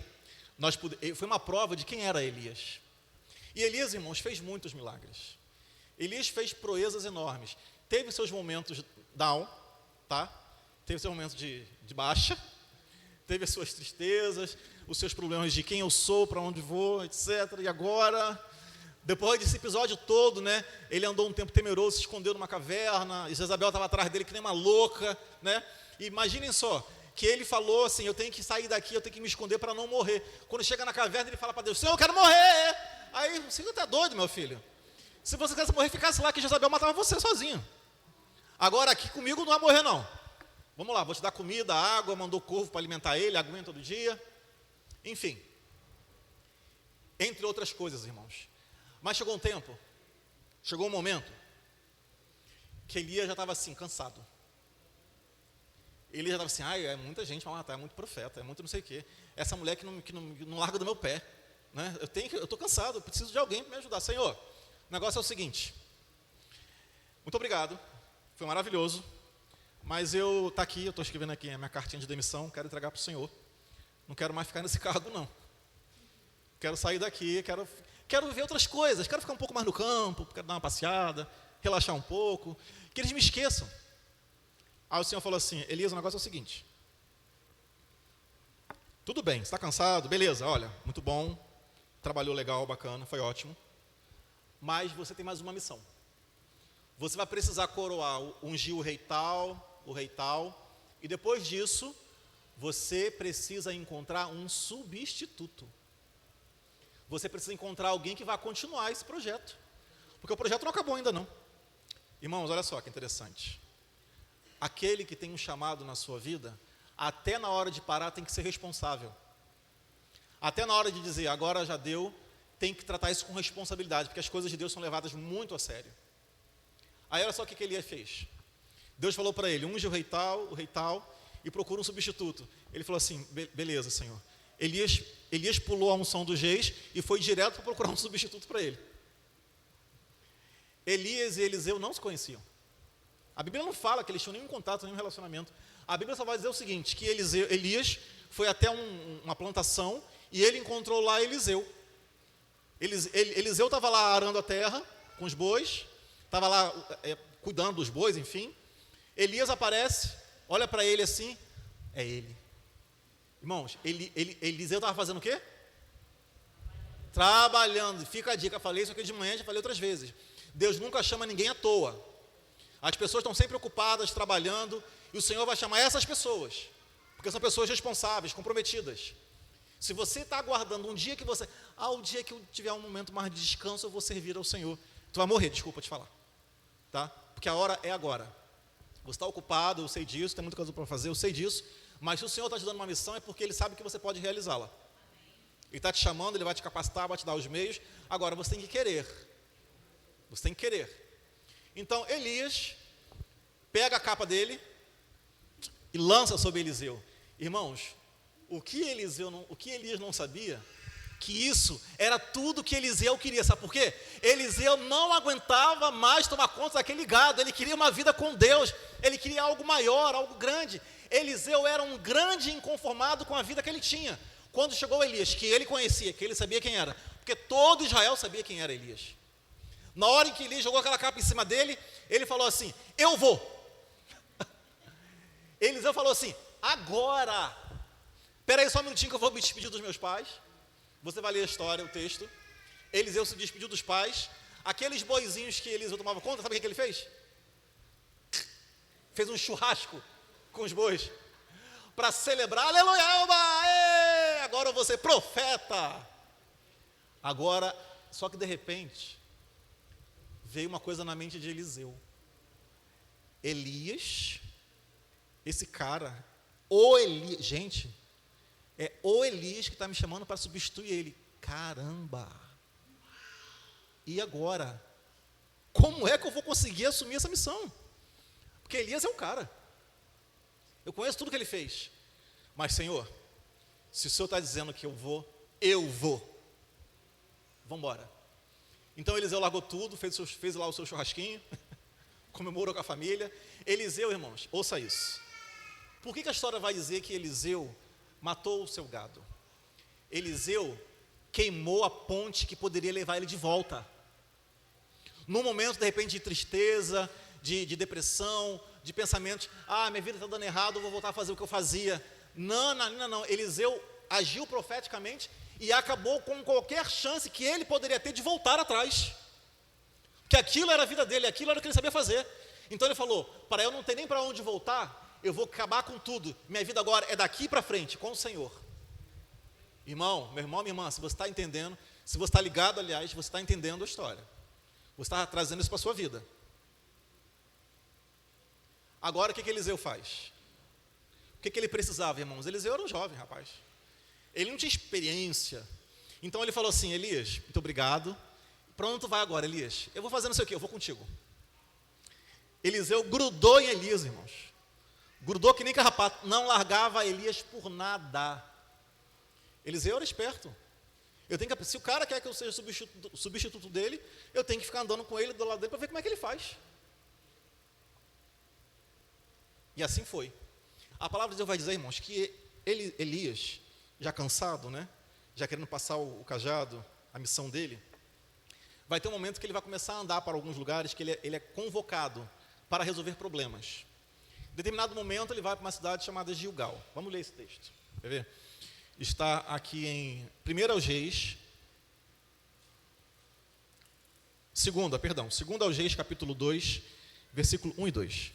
foi uma prova de quem era Elias. E Elias, irmãos, fez muitos milagres. Elias fez proezas enormes. Teve seus momentos down, tá? Teve seus momentos de baixa. Teve as suas tristezas, os seus problemas de quem eu sou, para onde vou, etc. E agora, depois desse episódio todo, né, ele andou um tempo temeroso, se escondeu numa caverna, e Jezabel estava atrás dele que nem uma louca, né? E imaginem só, que ele falou assim, eu tenho que sair daqui, eu tenho que me esconder para não morrer. Quando chega na caverna, ele fala para Deus, Senhor, eu quero morrer. Aí, você está doido, meu filho? Se você quisesse morrer, ficasse lá, que Jezabel matava você sozinho. Agora, aqui comigo não vai morrer, não. Vamos lá, vou te dar comida, água, mandou corvo para alimentar ele, aguenta todo dia. Enfim. Entre outras coisas, irmãos. Mas chegou um tempo, chegou um momento, que Elias já estava assim, cansado. Elias já estava assim, é muita gente para matar, é muito profeta, é muito não sei o quê. Essa mulher que não larga do meu pé. Né? Eu estou cansado, eu preciso de alguém para me ajudar. Senhor, o negócio é o seguinte. Muito obrigado, foi maravilhoso. Mas eu estou escrevendo aqui a minha cartinha de demissão, quero entregar para o Senhor. Não quero mais ficar nesse cargo, não. Quero sair daqui, quero ver outras coisas, quero ficar um pouco mais no campo, quero dar uma passeada, relaxar um pouco, que eles me esqueçam. Aí o Senhor falou assim, Elias, o negócio é o seguinte. Tudo bem, você está cansado? Beleza, olha, muito bom, trabalhou legal, bacana, foi ótimo. Mas você tem mais uma missão. Você vai precisar coroar, ungir o rei tal, e depois disso, você precisa encontrar um substituto. Você precisa encontrar alguém que vai continuar esse projeto. Porque o projeto não acabou ainda não. Irmãos, olha só que interessante. Aquele que tem um chamado na sua vida, até na hora de parar tem que ser responsável. Até na hora de dizer, agora já deu, tem que tratar isso com responsabilidade, porque as coisas de Deus são levadas muito a sério. Aí olha só o que Elias fez. Deus falou para ele, unge o rei tal, e procura um substituto. Ele falou assim, beleza, Senhor. Elias pulou a unção dos reis e foi direto para procurar um substituto para ele. Elias e Eliseu não se conheciam. A Bíblia não fala que eles tinham nenhum contato, nenhum relacionamento. A Bíblia só vai dizer o seguinte, que Elias foi até uma plantação e ele encontrou lá Eliseu. Eliseu estava lá arando a terra com os bois, estava lá cuidando dos bois, enfim. Elias aparece, olha para ele assim, é ele. Irmãos, Eliseu estava fazendo o quê? Trabalhando. Fica a dica, falei isso aqui de manhã, já falei outras vezes. Deus nunca chama ninguém à toa. As pessoas estão sempre ocupadas, trabalhando, e o Senhor vai chamar essas pessoas. Porque Porque são pessoas responsáveis, comprometidas. Se você está aguardando um dia que você... o dia que eu tiver um momento mais de descanso, eu vou servir ao Senhor. Tu vai morrer, desculpa te falar. Tá? Porque a hora é agora. Você está ocupado, eu sei disso, tem muita coisa para fazer, eu sei disso. Mas se o Senhor está te dando uma missão, é porque Ele sabe que você pode realizá-la. Ele está te chamando, Ele vai te capacitar, vai te dar os meios. Agora, você tem que querer. Você tem que querer. Então, Elias pega a capa dele e lança sobre Eliseu. Irmãos, o que Elias não sabia, que isso era tudo que Eliseu queria. Sabe por quê? Eliseu não aguentava mais tomar conta daquele gado. Ele queria uma vida com Deus. Ele queria algo maior, algo grande. Eliseu era um grande inconformado com a vida que ele tinha. Quando chegou Elias, que ele conhecia, que ele sabia quem era, porque todo Israel sabia quem era Elias. Na hora em que Elias jogou aquela capa em cima dele, ele falou assim: eu vou. Eliseu falou assim: agora. Espera aí só um minutinho que eu vou me despedir dos meus pais. Você vai ler a história, o texto. Eliseu se despediu dos pais. Aqueles boizinhos que Eliseu tomava conta, sabe o que ele fez? Fez um churrasco com os bois para celebrar. Aleluia, agora eu vou ser profeta. Agora, só que de repente veio uma coisa na mente de Eliseu. Elias, esse cara, gente, é o Elias que está me chamando para substituir ele. Caramba! E agora? Como é que eu vou conseguir assumir essa missão? Porque Elias é o cara. Eu conheço tudo que ele fez. Mas, Senhor, se o Senhor está dizendo que eu vou. Vamos embora. Então Eliseu largou tudo, fez lá o seu churrasquinho, comemorou com a família. Eliseu, irmãos, ouça isso. Por que a história vai dizer que Eliseu matou o seu gado? Eliseu queimou a ponte que poderia levar ele de volta. Num momento, de repente, de tristeza, de depressão, de pensamentos: minha vida está dando errado, eu vou voltar a fazer o que eu fazia. Não. Eliseu agiu profeticamente e acabou com qualquer chance que ele poderia ter de voltar atrás. Porque aquilo era a vida dele, aquilo era o que ele sabia fazer. Então ele falou: para eu não ter nem para onde voltar, eu vou acabar com tudo. Minha vida agora é daqui para frente, com o Senhor. Irmão, meu irmão, minha irmã, se você está entendendo, se você está ligado, aliás, você está entendendo a história. Você está trazendo isso para a sua vida. Agora, o que Eliseu faz? O que ele precisava, irmãos? Eliseu era um jovem, rapaz. Ele não tinha experiência. Então ele falou assim: Elias, muito obrigado. Para onde tu vai agora, Elias? Eu vou fazer não sei o quê, eu vou contigo. Eliseu grudou em Elias, irmãos. Grudou que nem carrapato. Não largava Elias por nada. Eliseu era esperto. Se o cara quer que eu seja substituto dele, eu tenho que ficar andando com ele do lado dele para ver como é que ele faz. E assim foi. A palavra de Deus vai dizer, irmãos, que Elias, já cansado, né? Já querendo passar o cajado, a missão dele, vai ter um momento que ele vai começar a andar para alguns lugares que ele é convocado para resolver problemas. Em determinado momento ele vai para uma cidade chamada Gilgal. Vamos ler esse texto. Quer ver? Está aqui em 1 Reis, 2 Reis, capítulo 2, versículo 1 e 2.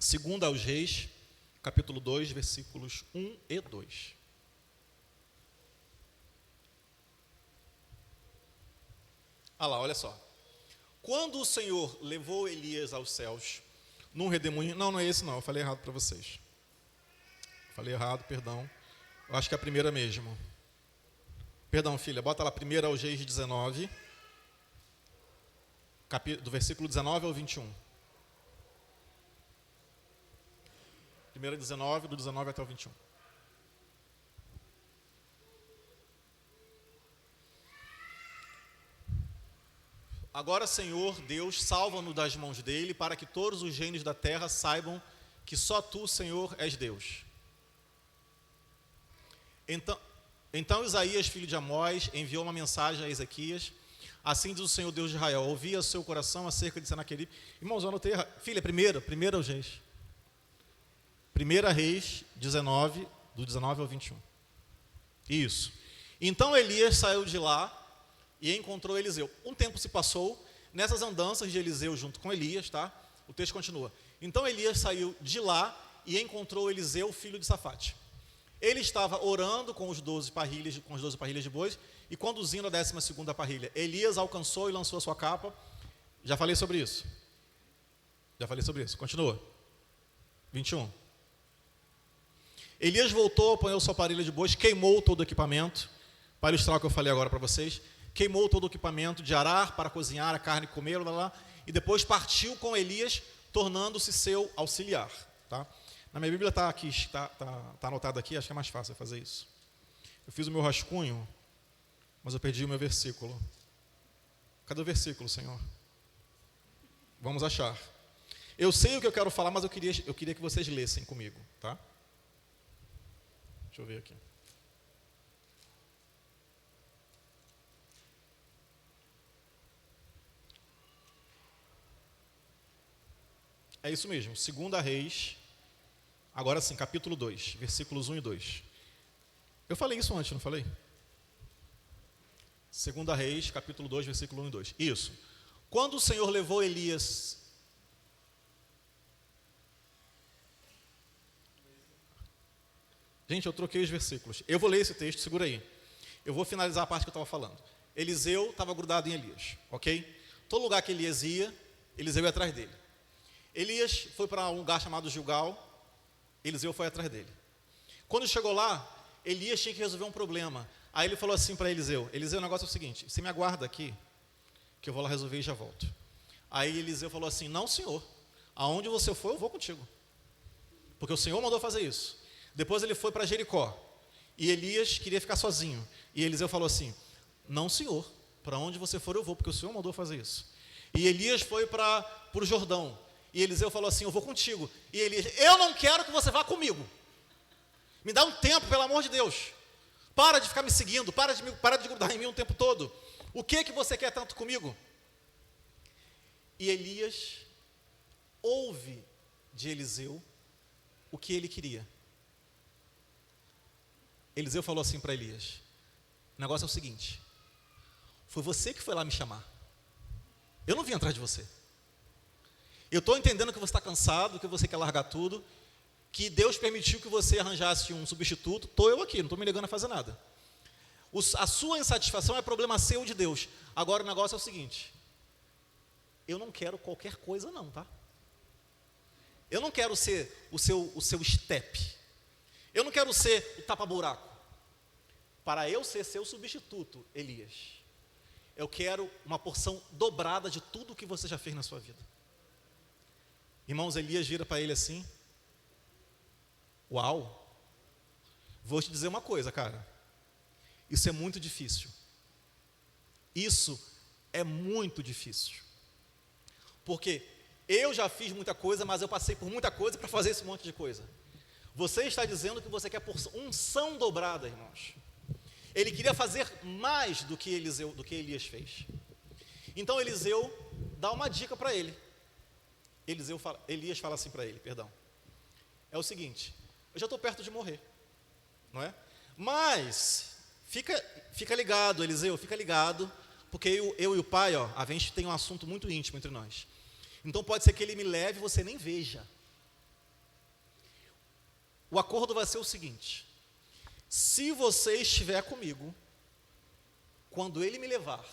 2 Reis, capítulo 2, versículos 1 e 2. Olha só. Quando o Senhor levou Elias aos céus, num redemoinho... Não é esse não, eu falei errado para vocês. Falei errado, perdão. Eu acho que é a primeira mesmo. Perdão, filha, bota lá 1 Reis 19, do versículo 19 ao 21. 1 do 19 até o 21. Agora, Senhor Deus, salva-nos das mãos dele, para que todos os reinos da terra saibam que só tu, Senhor, és Deus. Então Isaías, filho de Amós, enviou uma mensagem a Ezequias. Assim diz o Senhor Deus de Israel: ouvia o seu coração acerca de Senaqueribe. Irmãos, eu anotei errado. Filha, 1 Reis. 1 Reis 19, do 19 ao 21. Isso. Então Elias saiu de lá e encontrou Eliseu. Um tempo se passou, nessas andanças de Eliseu junto com Elias, tá? O texto continua. Então Elias saiu de lá e encontrou Eliseu, filho de Safate. Ele estava orando com os 12 parrilhas de bois e conduzindo a 12ª parrilha. Elias alcançou e lançou a sua capa. Já falei sobre isso. Continua. 21. Elias voltou, apanhou sua parrilha de bois, queimou todo o equipamento, para ilustrar o que eu falei agora para vocês. Queimou todo o equipamento de arar para cozinhar a carne e comer, e depois partiu com Elias, tornando-se seu auxiliar. Tá? Na minha Bíblia está aqui, está anotado aqui, acho que é mais fácil fazer isso. Eu fiz o meu rascunho, mas eu perdi o meu versículo. Cadê o versículo, Senhor? Vamos achar. Eu sei o que eu quero falar, mas eu queria que vocês lessem comigo, tá? Deixa eu ver aqui. É isso mesmo, 2 Reis, agora sim, capítulo 2, versículos 1 e 2. Eu falei isso antes, não falei? 2 Reis, capítulo 2, versículo 1 e 2. Isso. Quando o Senhor levou Elias... Gente, eu troquei os versículos. Eu vou ler esse texto, segura aí. Eu vou finalizar a parte que eu estava falando. Eliseu estava grudado em Elias, ok? Todo lugar que Elias ia, Eliseu ia atrás dele. Elias foi para um lugar chamado Gilgal, Eliseu foi atrás dele. Quando chegou lá, Elias tinha que resolver um problema. Aí ele falou assim para Eliseu, o negócio é o seguinte, você me aguarda aqui, que eu vou lá resolver e já volto. Aí Eliseu falou assim, não senhor, aonde você for eu vou contigo, porque o Senhor mandou fazer isso. Depois ele foi para Jericó, e Elias queria ficar sozinho, e Eliseu falou assim, não senhor, para onde você for eu vou, porque o Senhor mandou fazer isso. E Elias foi para o Jordão, e Eliseu falou assim, eu vou contigo. E Elias, eu não quero que você vá comigo. Me dá um tempo, pelo amor de Deus. Para de ficar me seguindo, para de grudar em mim o tempo todo. O que você quer tanto comigo? E Elias ouve de Eliseu o que ele queria. Eliseu falou assim para Elias, o negócio é o seguinte, foi você que foi lá me chamar. Eu não vim atrás de você. Eu estou entendendo que você está cansado, que você quer largar tudo, que Deus permitiu que você arranjasse um substituto. Estou eu aqui, não estou me negando a fazer nada. A sua insatisfação é problema seu de Deus. Agora o negócio é o seguinte, eu não quero qualquer coisa não, tá? Eu não quero ser o seu step. Eu não quero ser o tapa-buraco. Para eu ser seu substituto, Elias, eu quero uma porção dobrada de tudo que você já fez na sua vida. Irmãos, Elias vira para ele assim, uau, vou te dizer uma coisa, cara, isso é muito difícil. Isso é muito difícil. Porque eu já fiz muita coisa, mas eu passei por muita coisa para fazer esse monte de coisa. Você está dizendo que você quer unção dobrada, irmãos. Ele queria fazer mais do que Elias fez. Então Eliseu dá uma dica para ele. Elias fala assim para ele, é o seguinte, eu já estou perto de morrer, não é? Mas, fica ligado, Eliseu, fica ligado, porque eu e o pai, a gente tem um assunto muito íntimo entre nós. Então pode ser que ele me leve e você nem veja. O acordo vai ser o seguinte, se você estiver comigo, quando ele me levar,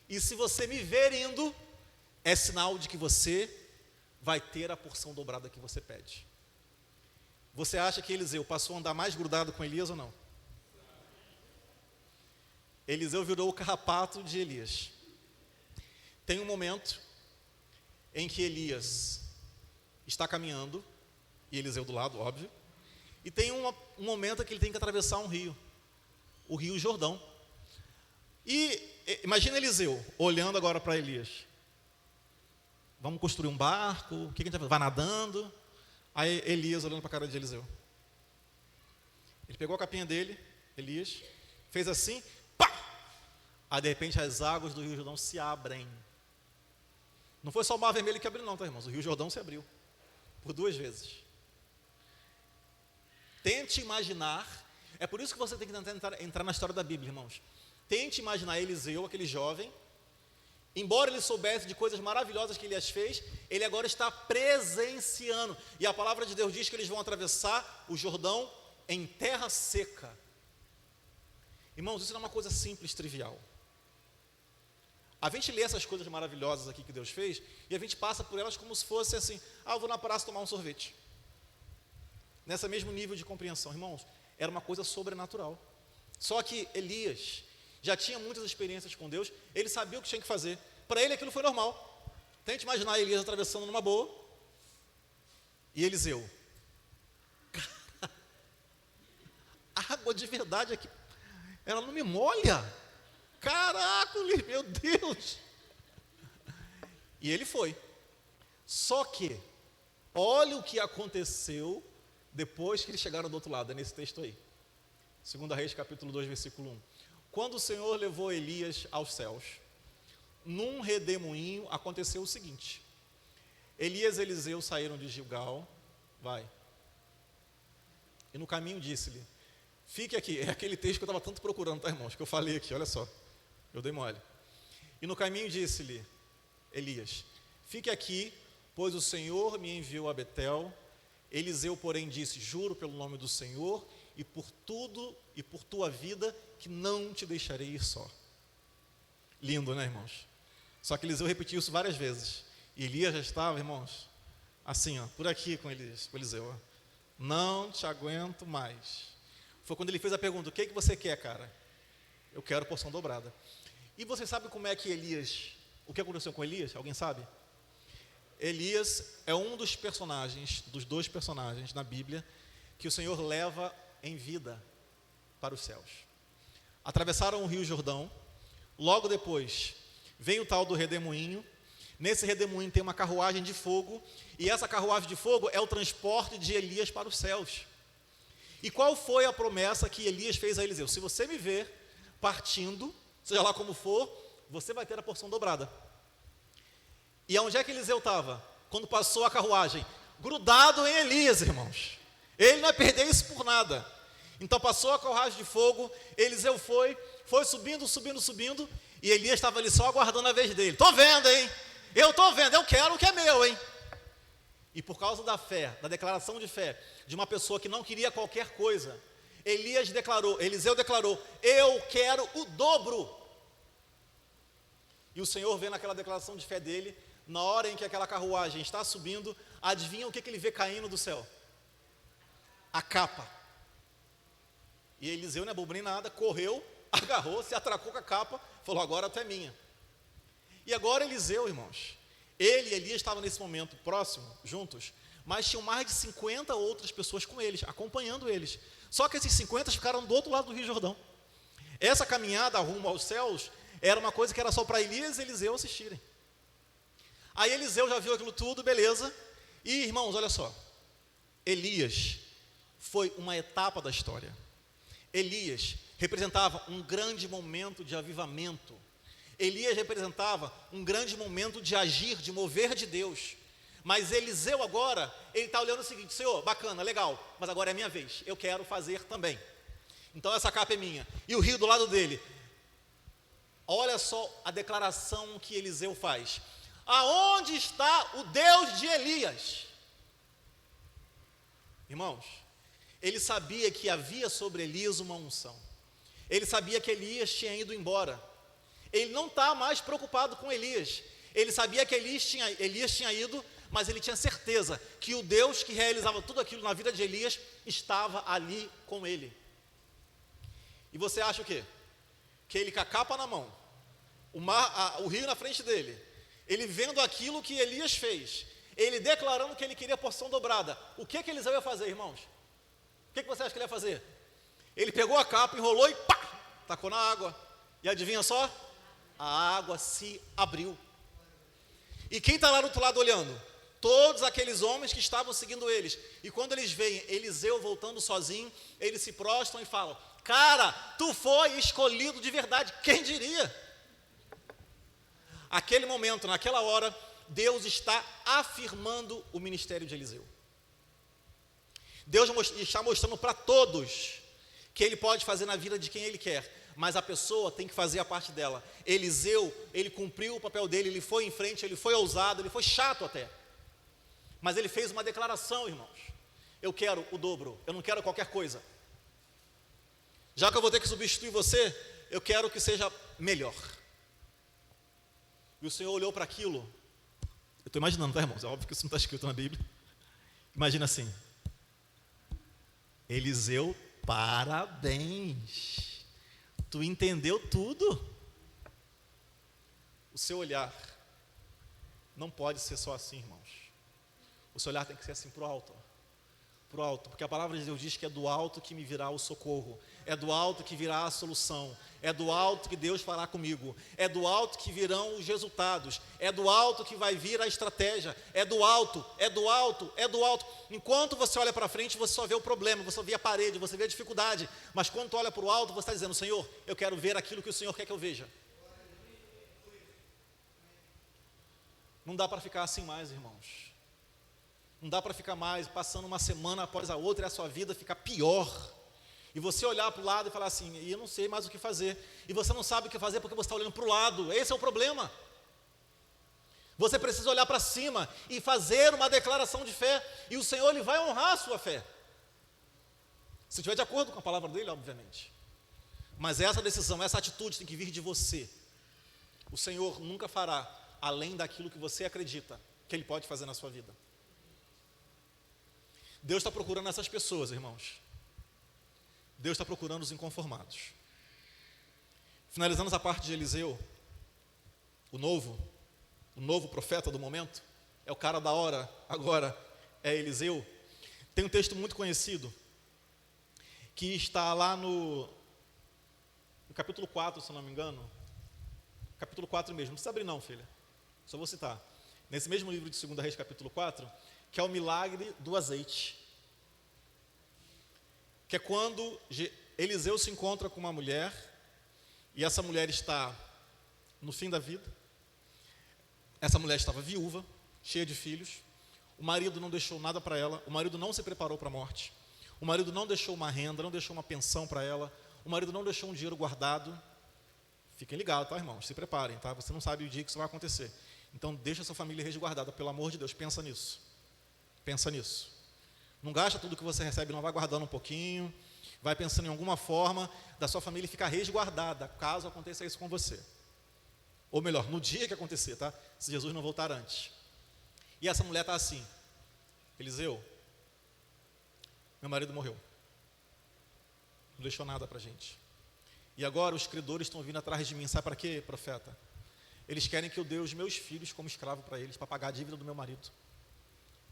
e se você me ver indo, é sinal de que você vai ter a porção dobrada que você pede. Você acha que Eliseu passou a andar mais grudado com Elias ou não? Eliseu virou o carrapato de Elias. Tem um momento em que Elias está caminhando, e Eliseu do lado, óbvio, e tem um momento em que ele tem que atravessar um rio, o Rio Jordão. E imagina Eliseu olhando agora para Elias. Vamos construir um barco, o que a gente vai fazer? Vai nadando. Aí Elias olhando para a cara de Eliseu. Ele pegou a capinha dele, Elias, fez assim, pá! Aí de repente as águas do Rio Jordão se abrem. Não foi só o Mar Vermelho que abriu não, tá, irmãos? O Rio Jordão se abriu, por 2 vezes. Tente imaginar, é por isso que você tem que tentar entrar na história da Bíblia, irmãos. Tente imaginar Eliseu, aquele jovem, Embora ele soubesse de coisas maravilhosas que ele as fez, ele agora está presenciando. E a palavra de Deus diz que eles vão atravessar o Jordão em terra seca. Irmãos, isso não é uma coisa simples, trivial. A gente lê essas coisas maravilhosas aqui que Deus fez, e a gente passa por elas como se fosse assim, eu vou na praça tomar um sorvete. Nesse mesmo nível de compreensão, irmãos, era uma coisa sobrenatural. Só que Elias já tinha muitas experiências com Deus, ele sabia o que tinha que fazer. Para ele aquilo foi normal. Tente imaginar Elias atravessando numa boa, e Eliseu. Água de verdade aqui, ela não me molha. Caracoles, meu Deus. E ele foi. Só que, olha o que aconteceu depois que eles chegaram do outro lado, é nesse texto aí. 2 Reis, capítulo 2, versículo 1. Quando o Senhor levou Elias aos céus, num redemoinho aconteceu o seguinte. Elias e Eliseu saíram de Gilgal, e no caminho disse-lhe, fique aqui, é aquele texto que eu estava tanto procurando, tá, irmãos, que eu falei aqui, olha só, eu dei mole. E no caminho disse-lhe Elias, fique aqui, pois o Senhor me enviou a Betel. Eliseu, porém, disse, juro pelo nome do Senhor, e por tudo, e por tua vida, que não te deixarei ir só. Lindo, né, irmãos? Só que Eliseu repetiu isso várias vezes, e Elias já estava, irmãos, assim, por aqui com Eliseu, não te aguento mais. Foi quando ele fez a pergunta, o que você quer, cara? Eu quero porção dobrada. E você sabe como é que Elias, o que aconteceu com Elias? Alguém sabe? Elias é um dos personagens, dos 2 personagens na Bíblia, que o Senhor leva em vida para os céus. Atravessaram o rio Jordão, logo depois vem o tal do redemoinho. Nesse redemoinho tem uma carruagem de fogo, e essa carruagem de fogo é o transporte de Elias para os céus. E qual foi a promessa que Elias fez a Eliseu? Se você me ver partindo, seja lá como for, você vai ter a porção dobrada. E aonde é que Eliseu estava? Quando passou a carruagem? Grudado em Elias, irmãos. Ele não ia perder isso por nada. Então passou a carruagem de fogo, Eliseu foi subindo, e Elias estava ali só aguardando a vez dele. Estou vendo, hein? Eu estou vendo, eu quero o que é meu, hein? E por causa da fé, da declaração de fé, de uma pessoa que não queria qualquer coisa, Eliseu declarou, eu quero o dobro. E o Senhor vê naquela declaração de fé dele, na hora em que aquela carruagem está subindo, adivinha o que ele vê caindo do céu? A capa. E Eliseu não é bobo nem nada, correu, agarrou, se atracou com a capa, falou, agora tu é minha. E agora Eliseu, irmãos, ele e Elias estavam nesse momento próximo, juntos, mas tinham mais de 50 outras pessoas com eles, acompanhando eles. Só que esses 50 ficaram do outro lado do Rio Jordão. Essa caminhada rumo aos céus era uma coisa que era só para Elias e Eliseu assistirem. Aí Eliseu já viu aquilo tudo, beleza. E irmãos, olha só, Elias foi uma etapa da história. Elias representava um grande momento de avivamento. Elias representava um grande momento de agir, de mover de Deus. Mas Eliseu agora, ele está olhando o seguinte, Senhor, bacana, legal, mas agora é a minha vez, eu quero fazer também. Então essa capa é minha. E o rio do lado dele. Olha só a declaração que Eliseu faz. Aonde está o Deus de Elias? Irmãos, ele sabia que havia sobre Elias uma unção. Ele sabia que Elias tinha ido embora. Ele não está mais preocupado com Elias. Ele sabia que Elias tinha ido, mas ele tinha certeza que o Deus que realizava tudo aquilo na vida de Elias estava ali com ele. E você acha o quê? Que ele com a capa na mão, o rio na frente dele, ele vendo aquilo que Elias fez, ele declarando que ele queria porção dobrada. O que Eliseu ia fazer, irmãos? O que você acha que ele ia fazer? Ele pegou a capa, enrolou e pá, tacou na água. E adivinha só? A água se abriu. E quem está lá do outro lado olhando? Todos aqueles homens que estavam seguindo eles. E quando eles veem Eliseu voltando sozinho, eles se prostram e falam, cara, tu foi escolhido de verdade, quem diria? Aquele momento, naquela hora, Deus está afirmando o ministério de Eliseu. Deus está mostrando para todos que Ele pode fazer na vida de quem Ele quer, mas a pessoa tem que fazer a parte dela. Eliseu, ele cumpriu o papel dele, ele foi em frente, ele foi ousado, ele foi chato até. Mas ele fez uma declaração, irmãos. Eu quero o dobro, eu não quero qualquer coisa. Já que eu vou ter que substituir você, eu quero que seja melhor. E o Senhor olhou para aquilo. Eu estou imaginando, tá, irmãos? É óbvio que isso não está escrito na Bíblia. Imagina assim: Eliseu, parabéns. Tu entendeu tudo. O seu olhar não pode ser só assim, irmãos. O seu olhar tem que ser assim para o alto. Para o alto, porque a palavra de Deus diz que é do alto que me virá o socorro, é do alto que virá a solução, é do alto que Deus fará comigo, é do alto que virão os resultados, é do alto que vai vir a estratégia, é do alto, é do alto, é do alto. Enquanto você olha para frente, você só vê o problema, você vê a parede, você vê a dificuldade, mas quando tu olha para o alto, você está dizendo: Senhor, eu quero ver aquilo que o Senhor quer que eu veja. Não dá para ficar assim mais, irmãos. Não dá para ficar mais passando uma semana após a outra e a sua vida ficar pior. E você olhar para o lado e falar assim: e eu não sei mais o que fazer. E você não sabe o que fazer porque você está olhando para o lado. Esse é o problema. Você precisa olhar para cima e fazer uma declaração de fé. E o Senhor, Ele vai honrar a sua fé. Se estiver de acordo com a palavra dEle, obviamente. Mas essa decisão, essa atitude tem que vir de você. O Senhor nunca fará além daquilo que você acredita que Ele pode fazer na sua vida. Deus está procurando essas pessoas, irmãos. Deus está procurando os inconformados. Finalizamos a parte de Eliseu. O novo profeta do momento, é o cara da hora, agora é Eliseu. Tem um texto muito conhecido, que está lá no capítulo 4, se eu não me engano. Capítulo 4 mesmo, não precisa abrir não, filha. Só vou citar. Nesse mesmo livro de 2 Reis, capítulo 4, que é o milagre do azeite. Que é quando Eliseu se encontra com uma mulher, e essa mulher está no fim da vida. Essa mulher estava viúva, cheia de filhos. O marido não deixou nada para ela, o marido não se preparou para a morte. O marido não deixou uma renda, não deixou uma pensão para ela. O marido não deixou um dinheiro guardado. Fiquem ligados, tá, irmãos? Se preparem, tá? Você não sabe o dia que isso vai acontecer. Então, deixa a sua família resguardada, pelo amor de Deus, pensa nisso. Pensa nisso. Não gasta tudo que você recebe, não. Vai guardando um pouquinho, vai pensando em alguma forma da sua família ficar resguardada, caso aconteça isso com você. Ou melhor, no dia que acontecer, tá? Se Jesus não voltar antes. E essa mulher está assim: Eliseu, meu marido morreu. Não deixou nada para a gente. E agora os credores estão vindo atrás de mim. Sabe para quê, profeta? Eles querem que eu dê os meus filhos como escravo para eles, para pagar a dívida do meu marido.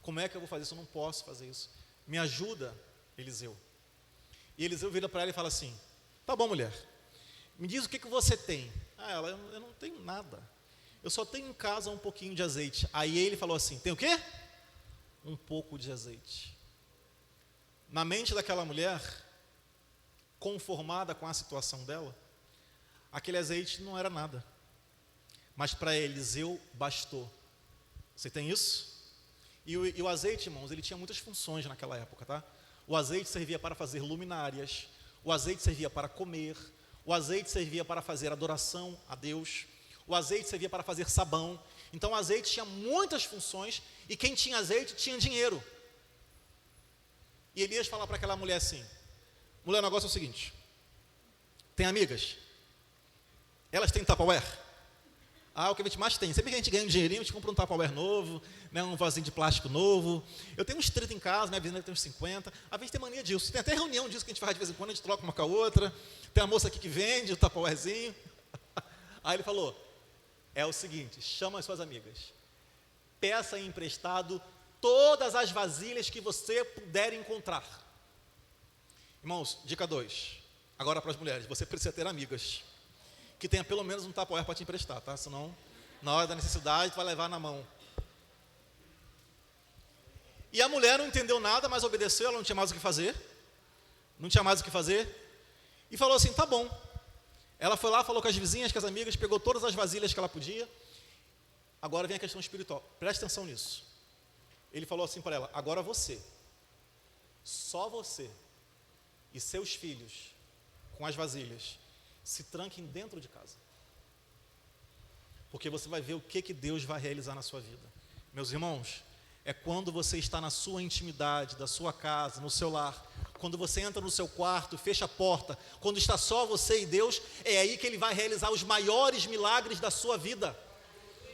Como é que eu vou fazer isso? Eu não posso fazer isso. Me ajuda, Eliseu. E Eliseu vira para ela e fala assim: tá bom, mulher, me diz o que você tem. Ela: eu não tenho nada. Eu só tenho em casa um pouquinho de azeite. Aí ele falou assim: tem o quê? Um pouco de azeite. Na mente daquela mulher, conformada com a situação dela, aquele azeite não era nada. Mas para Eliseu bastou. Você tem isso? E o azeite, irmãos, ele tinha muitas funções naquela época, tá? O azeite servia para fazer luminárias, o azeite servia para comer, o azeite servia para fazer adoração a Deus, o azeite servia para fazer sabão. Então o azeite tinha muitas funções, e quem tinha azeite tinha dinheiro. E Elias fala para aquela mulher assim: mulher, o negócio é o seguinte, tem amigas? Elas têm Tupperware? O que a gente mais tem, sempre que a gente ganha um dinheirinho, a gente compra um Tupperware novo, né, um vasinho de plástico novo. Eu tenho uns 30 em casa, minha vizinha tem uns 50. A gente tem mania disso, tem até reunião disso que a gente faz de vez em quando, a gente troca uma com a outra. Tem a moça aqui que vende o Tupperwarezinho. Aí ele falou: é o seguinte, chama as suas amigas, peça emprestado todas as vasilhas que você puder encontrar. Irmãos, dica 2, agora para as mulheres: você precisa ter amigas que tenha pelo menos um Tupperware para te emprestar, tá? Senão, na hora da necessidade, tu vai levar na mão. E a mulher não entendeu nada, mas obedeceu, ela não tinha mais o que fazer. Não tinha mais o que fazer. E falou assim: tá bom. Ela foi lá, falou com as vizinhas, com as amigas, pegou todas as vasilhas que ela podia. Agora vem a questão espiritual, preste atenção nisso. Ele falou assim para ela: agora você, só você e seus filhos, com as vasilhas, se tranquem dentro de casa. Porque você vai ver o que Deus vai realizar na sua vida. Meus irmãos, é quando você está na sua intimidade, da sua casa, no seu lar, quando você entra no seu quarto, fecha a porta, quando está só você e Deus, é aí que Ele vai realizar os maiores milagres da sua vida.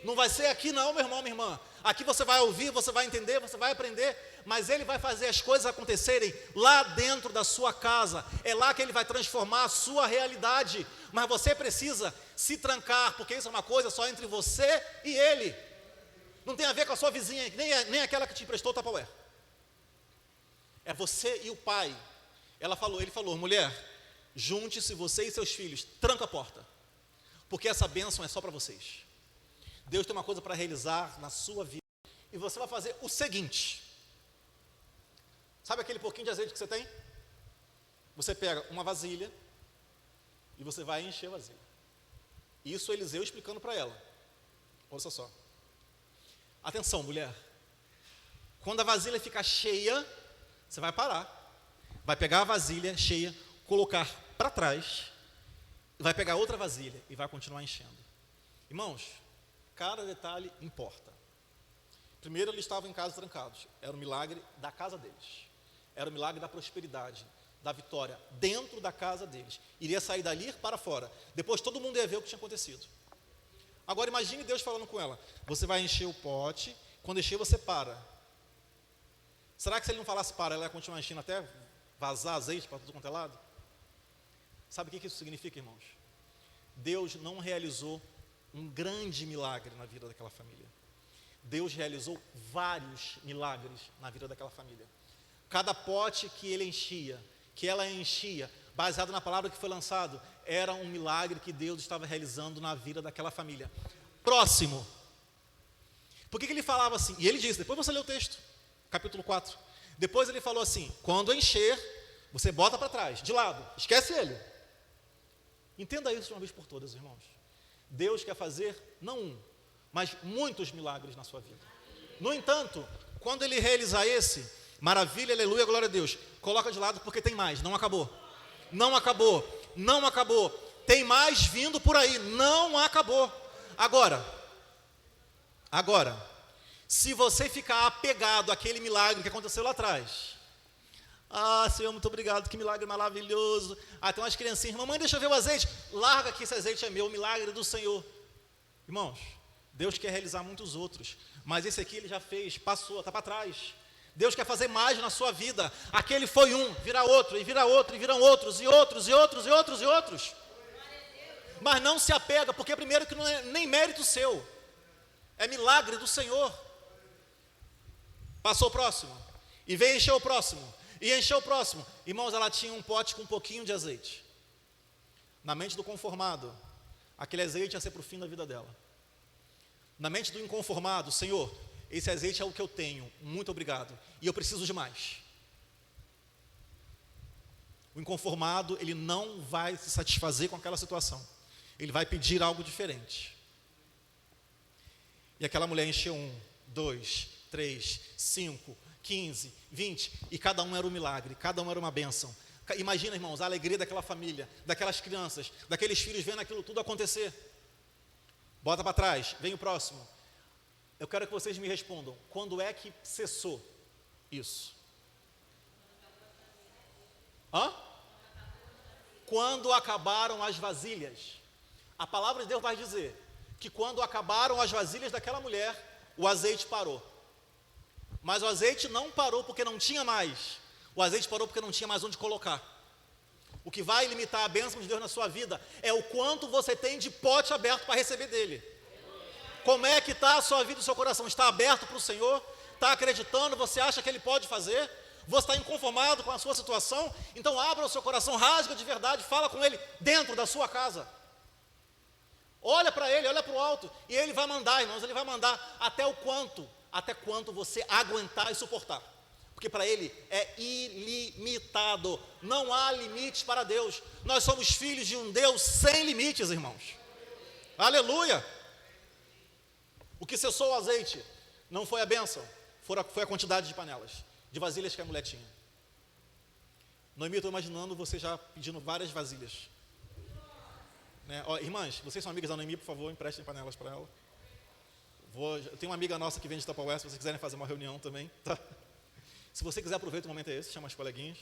Não vai ser aqui não, meu irmão, minha irmã. Aqui você vai ouvir, você vai entender, você vai aprender, mas Ele vai fazer as coisas acontecerem lá dentro da sua casa. É lá que Ele vai transformar a sua realidade. Mas você precisa se trancar, porque isso é uma coisa só entre você e Ele. Não tem a ver com a sua vizinha, nem aquela que te emprestou o Tupperware. É você e o pai. Ele falou, mulher, junte-se você e seus filhos, tranca a porta, porque essa bênção é só para vocês. Deus tem uma coisa para realizar na sua vida, e você vai fazer o seguinte: sabe aquele pouquinho de azeite que você tem? Você pega uma vasilha, e você vai encher a vasilha. Isso é Eliseu explicando para ela. Ouça só. Atenção, mulher. Quando a vasilha ficar cheia, você vai parar, vai pegar a vasilha cheia, colocar para trás, vai pegar outra vasilha e vai continuar enchendo. Irmãos, cada detalhe importa. Primeiro, eles estavam em casa trancados. Era o milagre da casa deles. Era o milagre da prosperidade, da vitória, dentro da casa deles. Iria sair dali para fora. Depois todo mundo ia ver o que tinha acontecido. Agora imagine Deus falando com ela: você vai encher o pote, quando encher você para. Será que se ele não falasse para, ela ia continuar enchendo até vazar azeite para tudo quanto é lado? Sabe o que isso significa, irmãos? Deus não realizou um grande milagre na vida daquela família. Deus realizou vários milagres na vida daquela família. Cada pote que ela enchia, baseado na palavra que foi lançado, era um milagre que Deus estava realizando na vida daquela família. Próximo. Por que ele falava assim? E ele disse, depois você lê o texto, capítulo 4. Depois ele falou assim: quando encher, você bota para trás, de lado, esquece ele. Entenda isso de uma vez por todas, irmãos. Deus quer fazer, não um, mas muitos milagres na sua vida. No entanto, quando ele realizar esse, maravilha, aleluia, glória a Deus, coloca de lado porque tem mais, não acabou. Não acabou, não acabou. Tem mais vindo por aí, não acabou. Agora, se você ficar apegado àquele milagre que aconteceu lá atrás, Senhor, muito obrigado, que milagre maravilhoso. Tem umas criancinhas, mamãe, deixa eu ver o azeite. Larga que esse azeite é meu, o milagre do Senhor. Irmãos, Deus quer realizar muitos outros, mas esse aqui ele já fez, passou, está para trás. Deus quer fazer mais na sua vida. Aquele foi um, vira outro, e vira outro, e viram outros, e outros, e outros, e outros, e outros. Mas não se apega, porque primeiro que não é nem mérito seu, é milagre do Senhor. Passou o próximo, e veio encher o próximo, e encheu o próximo. Irmãos, ela tinha um pote com um pouquinho de azeite. Na mente do conformado, aquele azeite ia ser para o fim da vida dela. Na mente do inconformado, Senhor, esse azeite é o que eu tenho, muito obrigado, e eu preciso de mais. O inconformado, ele não vai se satisfazer com aquela situação, ele vai pedir algo diferente. E aquela mulher encheu 1, 2, 3, 5, 15, 20, e cada um era um milagre, cada um era uma bênção. Imagina, irmãos, a alegria daquela família, daquelas crianças, daqueles filhos vendo aquilo tudo acontecer. Bota para trás, vem o próximo. Eu quero que vocês me respondam, quando é que cessou isso? Quando acabaram as vasilhas. A palavra de Deus vai dizer que quando acabaram as vasilhas daquela mulher, o azeite parou. Mas o azeite não parou porque não tinha mais. O azeite parou porque não tinha mais onde colocar. O que vai limitar a bênção de Deus na sua vida é o quanto você tem de pote aberto para receber dele. Como é que está a sua vida e o seu coração? Está aberto para o Senhor? Está acreditando? Você acha que Ele pode fazer? Você está inconformado com a sua situação? Então abra o seu coração, rasga de verdade, fala com Ele dentro da sua casa. Olha para Ele, olha para o alto, e Ele vai mandar, irmãos, Ele vai mandar até quanto você aguentar e suportar. Porque para Ele é ilimitado, não há limites para Deus. Nós somos filhos de um Deus sem limites, irmãos. Aleluia! O que cessou o azeite não foi a bênção, foi a quantidade de panelas, de vasilhas que a mulher tinha. Noemi, estou imaginando você já pedindo várias vasilhas. né? Ó, irmãs, vocês são amigas da Noemi, por favor, emprestem panelas para ela. Eu tenho uma amiga nossa que vem de Tupperware, se vocês quiserem fazer uma reunião também, tá? Se você quiser, aproveita o momento esse, chama as coleguinhas.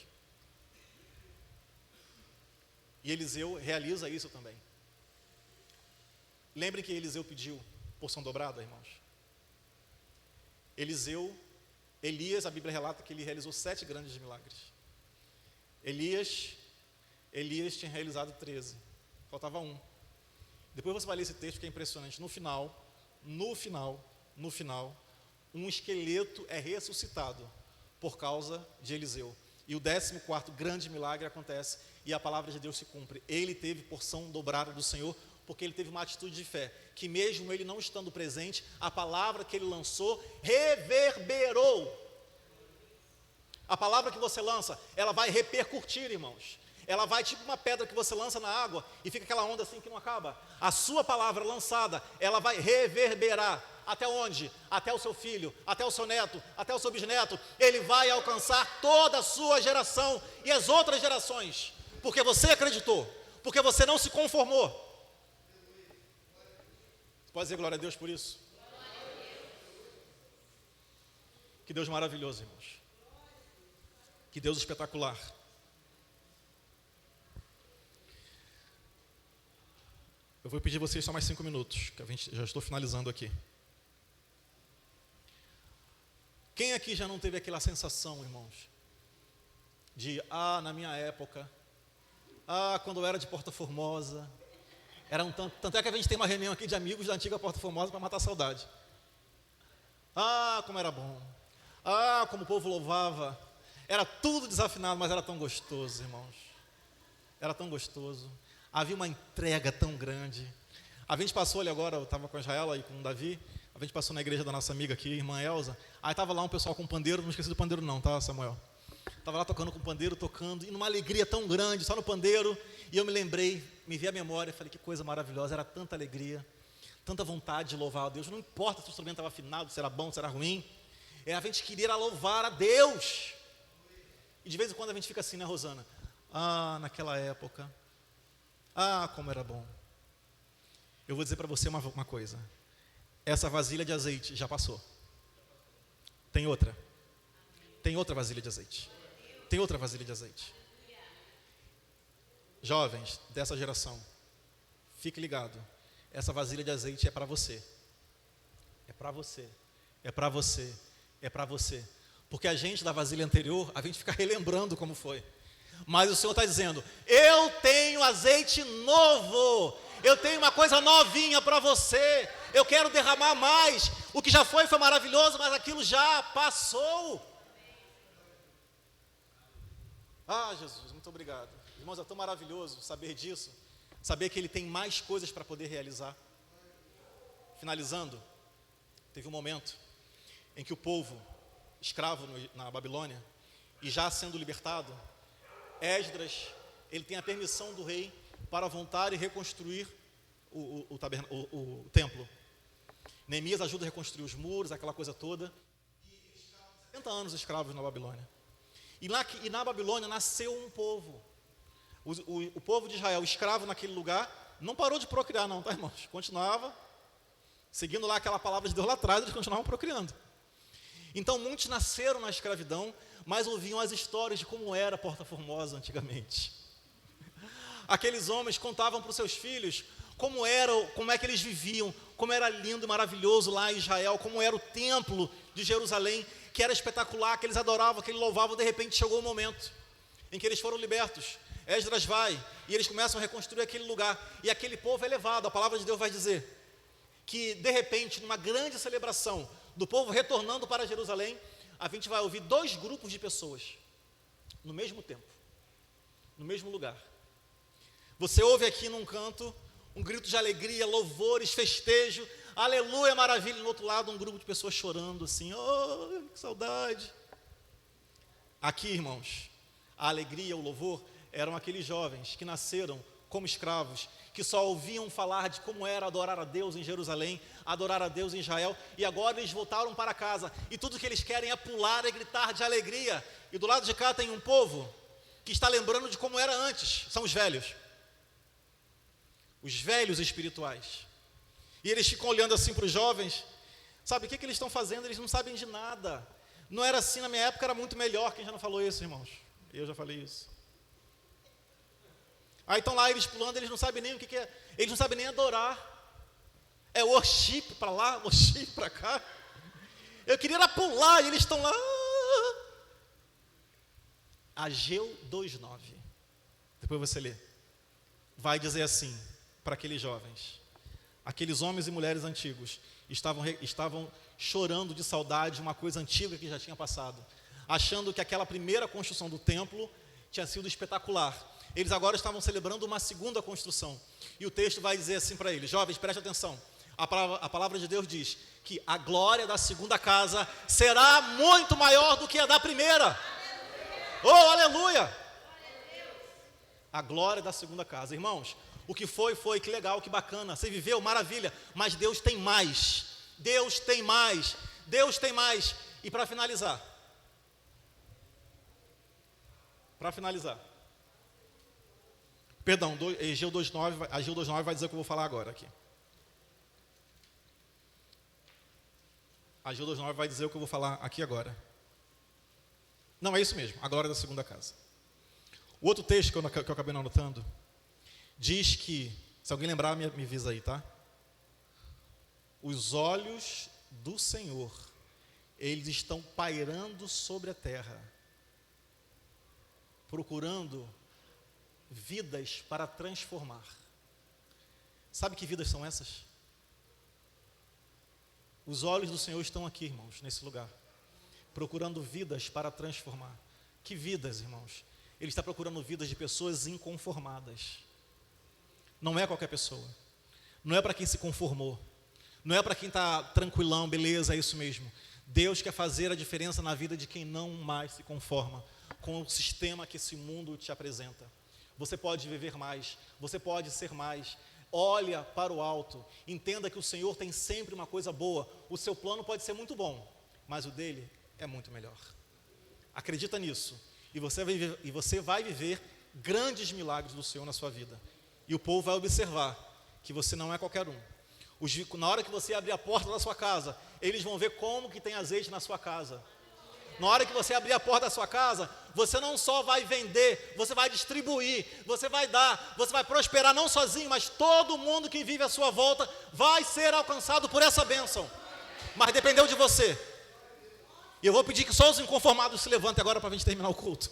E Eliseu realiza isso também. Lembrem que Eliseu pediu porção dobrada, irmãos. Elias, a Bíblia relata que ele realizou 7 grandes milagres. Elias tinha realizado 13, faltava 1. Depois você vai ler esse texto que é impressionante. No final, um esqueleto é ressuscitado por causa de Eliseu. E o 14º grande milagre acontece e a palavra de Deus se cumpre. Ele teve porção dobrada do Senhor, porque ele teve uma atitude de fé, que mesmo ele não estando presente, a palavra que ele lançou reverberou. A palavra que você lança, ela vai repercutir, irmãos. Ela vai tipo uma pedra que você lança na água e fica aquela onda assim que não acaba. A sua palavra lançada, ela vai reverberar. Até onde? Até o seu filho, até o seu neto, até o seu bisneto. Ele vai alcançar toda a sua geração e as outras gerações. Porque você acreditou, porque você não se conformou. Você pode dizer glória a Deus por isso? Que Deus maravilhoso, irmãos. Que Deus espetacular. Eu vou pedir a vocês só mais 5 minutos, que já estou finalizando aqui. Quem aqui já não teve aquela sensação, irmãos, de, na minha época, quando eu era de Porta Formosa, tanto é que a gente tem uma reunião aqui de amigos da antiga Porta Formosa para matar a saudade. Como era bom. Como o povo louvava. Era tudo desafinado, mas era tão gostoso, irmãos. Era tão gostoso. Havia uma entrega tão grande. A gente passou ali agora, eu estava com a Israela e com o Davi, a gente passou na igreja da nossa amiga aqui, irmã Elza. Aí estava lá um pessoal com pandeiro, não esqueci do pandeiro não, tá, Samuel? Estava lá tocando com pandeiro, tocando, e numa alegria tão grande, só no pandeiro. E eu me lembrei, me vi a memória, falei, que coisa maravilhosa, era tanta alegria, tanta vontade de louvar a Deus. Não importa se o instrumento estava afinado, se era bom, se era ruim. A gente queria louvar a Deus. E de vez em quando a gente fica assim, né, Rosana? Naquela época... como era bom. Eu vou dizer para você uma coisa. Essa vasilha de azeite já passou. Tem outra. Tem outra vasilha de azeite. Tem outra vasilha de azeite. Jovens dessa geração, fique ligado. Essa vasilha de azeite é para você. É para você. É para você. É para você. Porque a gente da vasilha anterior, a gente fica relembrando como foi. Mas o Senhor está dizendo, eu tenho azeite novo, eu tenho uma coisa novinha para você, eu quero derramar mais, o que já foi maravilhoso, mas aquilo já passou. Jesus, muito obrigado. Irmãos, é tão maravilhoso saber disso, saber que Ele tem mais coisas para poder realizar. Finalizando, teve um momento em que o povo, escravo na Babilônia, e já sendo libertado, Esdras, ele tem a permissão do rei para voltar e reconstruir o templo. Neemias ajuda a reconstruir os muros, aquela coisa toda. E 70 anos escravos na Babilônia. E na Babilônia nasceu um povo. O povo de Israel, escravo naquele lugar, não parou de procriar não, tá, irmãos? Continuava, seguindo lá aquela palavra de Deus lá atrás, eles continuavam procriando. Então muitos nasceram na escravidão, mas ouviam as histórias de como era Porta Formosa antigamente. Aqueles homens contavam para os seus filhos como é que eles viviam, como era lindo e maravilhoso lá em Israel, como era o templo de Jerusalém, que era espetacular, que eles adoravam, que eles louvavam. De repente chegou o momento em que eles foram libertos. Esdras vai e eles começam a reconstruir aquele lugar, e aquele povo é levado. A palavra de Deus vai dizer que de repente, numa grande celebração do povo retornando para Jerusalém, a gente vai ouvir 2 grupos de pessoas no mesmo tempo, no mesmo lugar. Você ouve aqui num canto um grito de alegria, louvores, festejo, aleluia, maravilha, e no outro lado um grupo de pessoas chorando assim, que saudade. Aqui, irmãos, a alegria, o louvor eram aqueles jovens que nasceram como escravos, que só ouviam falar de como era adorar a Deus em Jerusalém, adorar a Deus em Israel, e agora eles voltaram para casa, e tudo que eles querem é pular e gritar de alegria. E do lado de cá tem um povo que está lembrando de como era antes, são os velhos. os velhos espirituais. E eles ficam olhando assim para os jovens, sabe o que eles estão fazendo? Eles não sabem de nada. Não era assim na minha época, era muito melhor. Quem já não falou isso, irmãos? Eu já falei isso. Aí estão lá eles pulando, eles não sabem nem o que é, eles não sabem nem adorar. É worship para lá, worship para cá. Eu queria era pular e eles estão lá. Ageu 2:9. Depois você lê. Vai dizer assim para aqueles jovens: aqueles homens e mulheres antigos estavam chorando de saudade de uma coisa antiga que já tinha passado, achando que aquela primeira construção do templo tinha sido espetacular. Eles agora estavam celebrando uma segunda construção. E o texto vai dizer assim para eles: jovens, preste atenção. A palavra de Deus diz que a glória da segunda casa será muito maior do que a da primeira. Oh, aleluia! A glória da segunda casa. Irmãos, o que foi, que legal, que bacana. Você viveu, maravilha. Mas Deus tem mais. Deus tem mais. Deus tem mais. E para finalizar. Perdão, Ageu 2:9 vai dizer o que eu vou falar agora aqui. Ageu 2:9 vai dizer o que eu vou falar aqui agora. Não, é isso mesmo, a glória da segunda casa. O outro texto que eu acabei não anotando, diz que, se alguém lembrar, me avisa aí, tá? Os olhos do Senhor, eles estão pairando sobre a terra, procurando vidas para transformar. Sabe que vidas são essas? Os olhos do Senhor estão aqui, irmãos, nesse lugar, procurando vidas para transformar. Que vidas, irmãos? Ele está procurando vidas de pessoas inconformadas. Não é qualquer pessoa. Não é para quem se conformou. Não é para quem está tranquilão, beleza, é isso mesmo. Deus quer fazer a diferença na vida de quem não mais se conforma com o sistema que esse mundo te apresenta. Você pode viver mais, você pode ser mais. Olha para o alto, entenda que o Senhor tem sempre uma coisa boa. O seu plano pode ser muito bom, mas o dele é muito melhor. Acredita nisso, e você vai viver grandes milagres do Senhor na sua vida. E o povo vai observar que você não é qualquer um. Na hora que você abrir a porta da sua casa, eles vão ver como que tem azeite na sua casa. Na hora que você abrir a porta da sua casa, você não só vai vender, você vai distribuir, você vai dar, você vai prosperar não sozinho, mas todo mundo que vive à sua volta vai ser alcançado por essa bênção. Mas dependeu de você. E eu vou pedir que só os inconformados se levantem agora para a gente terminar o culto.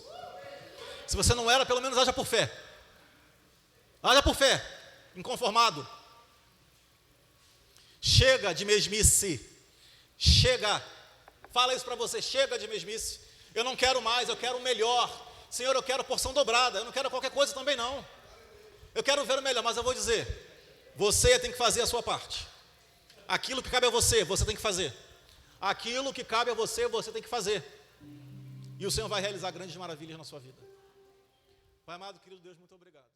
Se você não era, pelo menos haja por fé. Haja por fé, inconformado. Chega de mesmice. Chega. Fala isso para você, chega de mesmice. Eu não quero mais, eu quero o melhor. Senhor, eu quero porção dobrada. Eu não quero qualquer coisa também não. Eu quero ver o melhor, mas eu vou dizer, você tem que fazer a sua parte. Aquilo que cabe a você, você tem que fazer. Aquilo que cabe a você, você tem que fazer. E o Senhor vai realizar grandes maravilhas na sua vida. Pai amado, querido Deus, muito obrigado.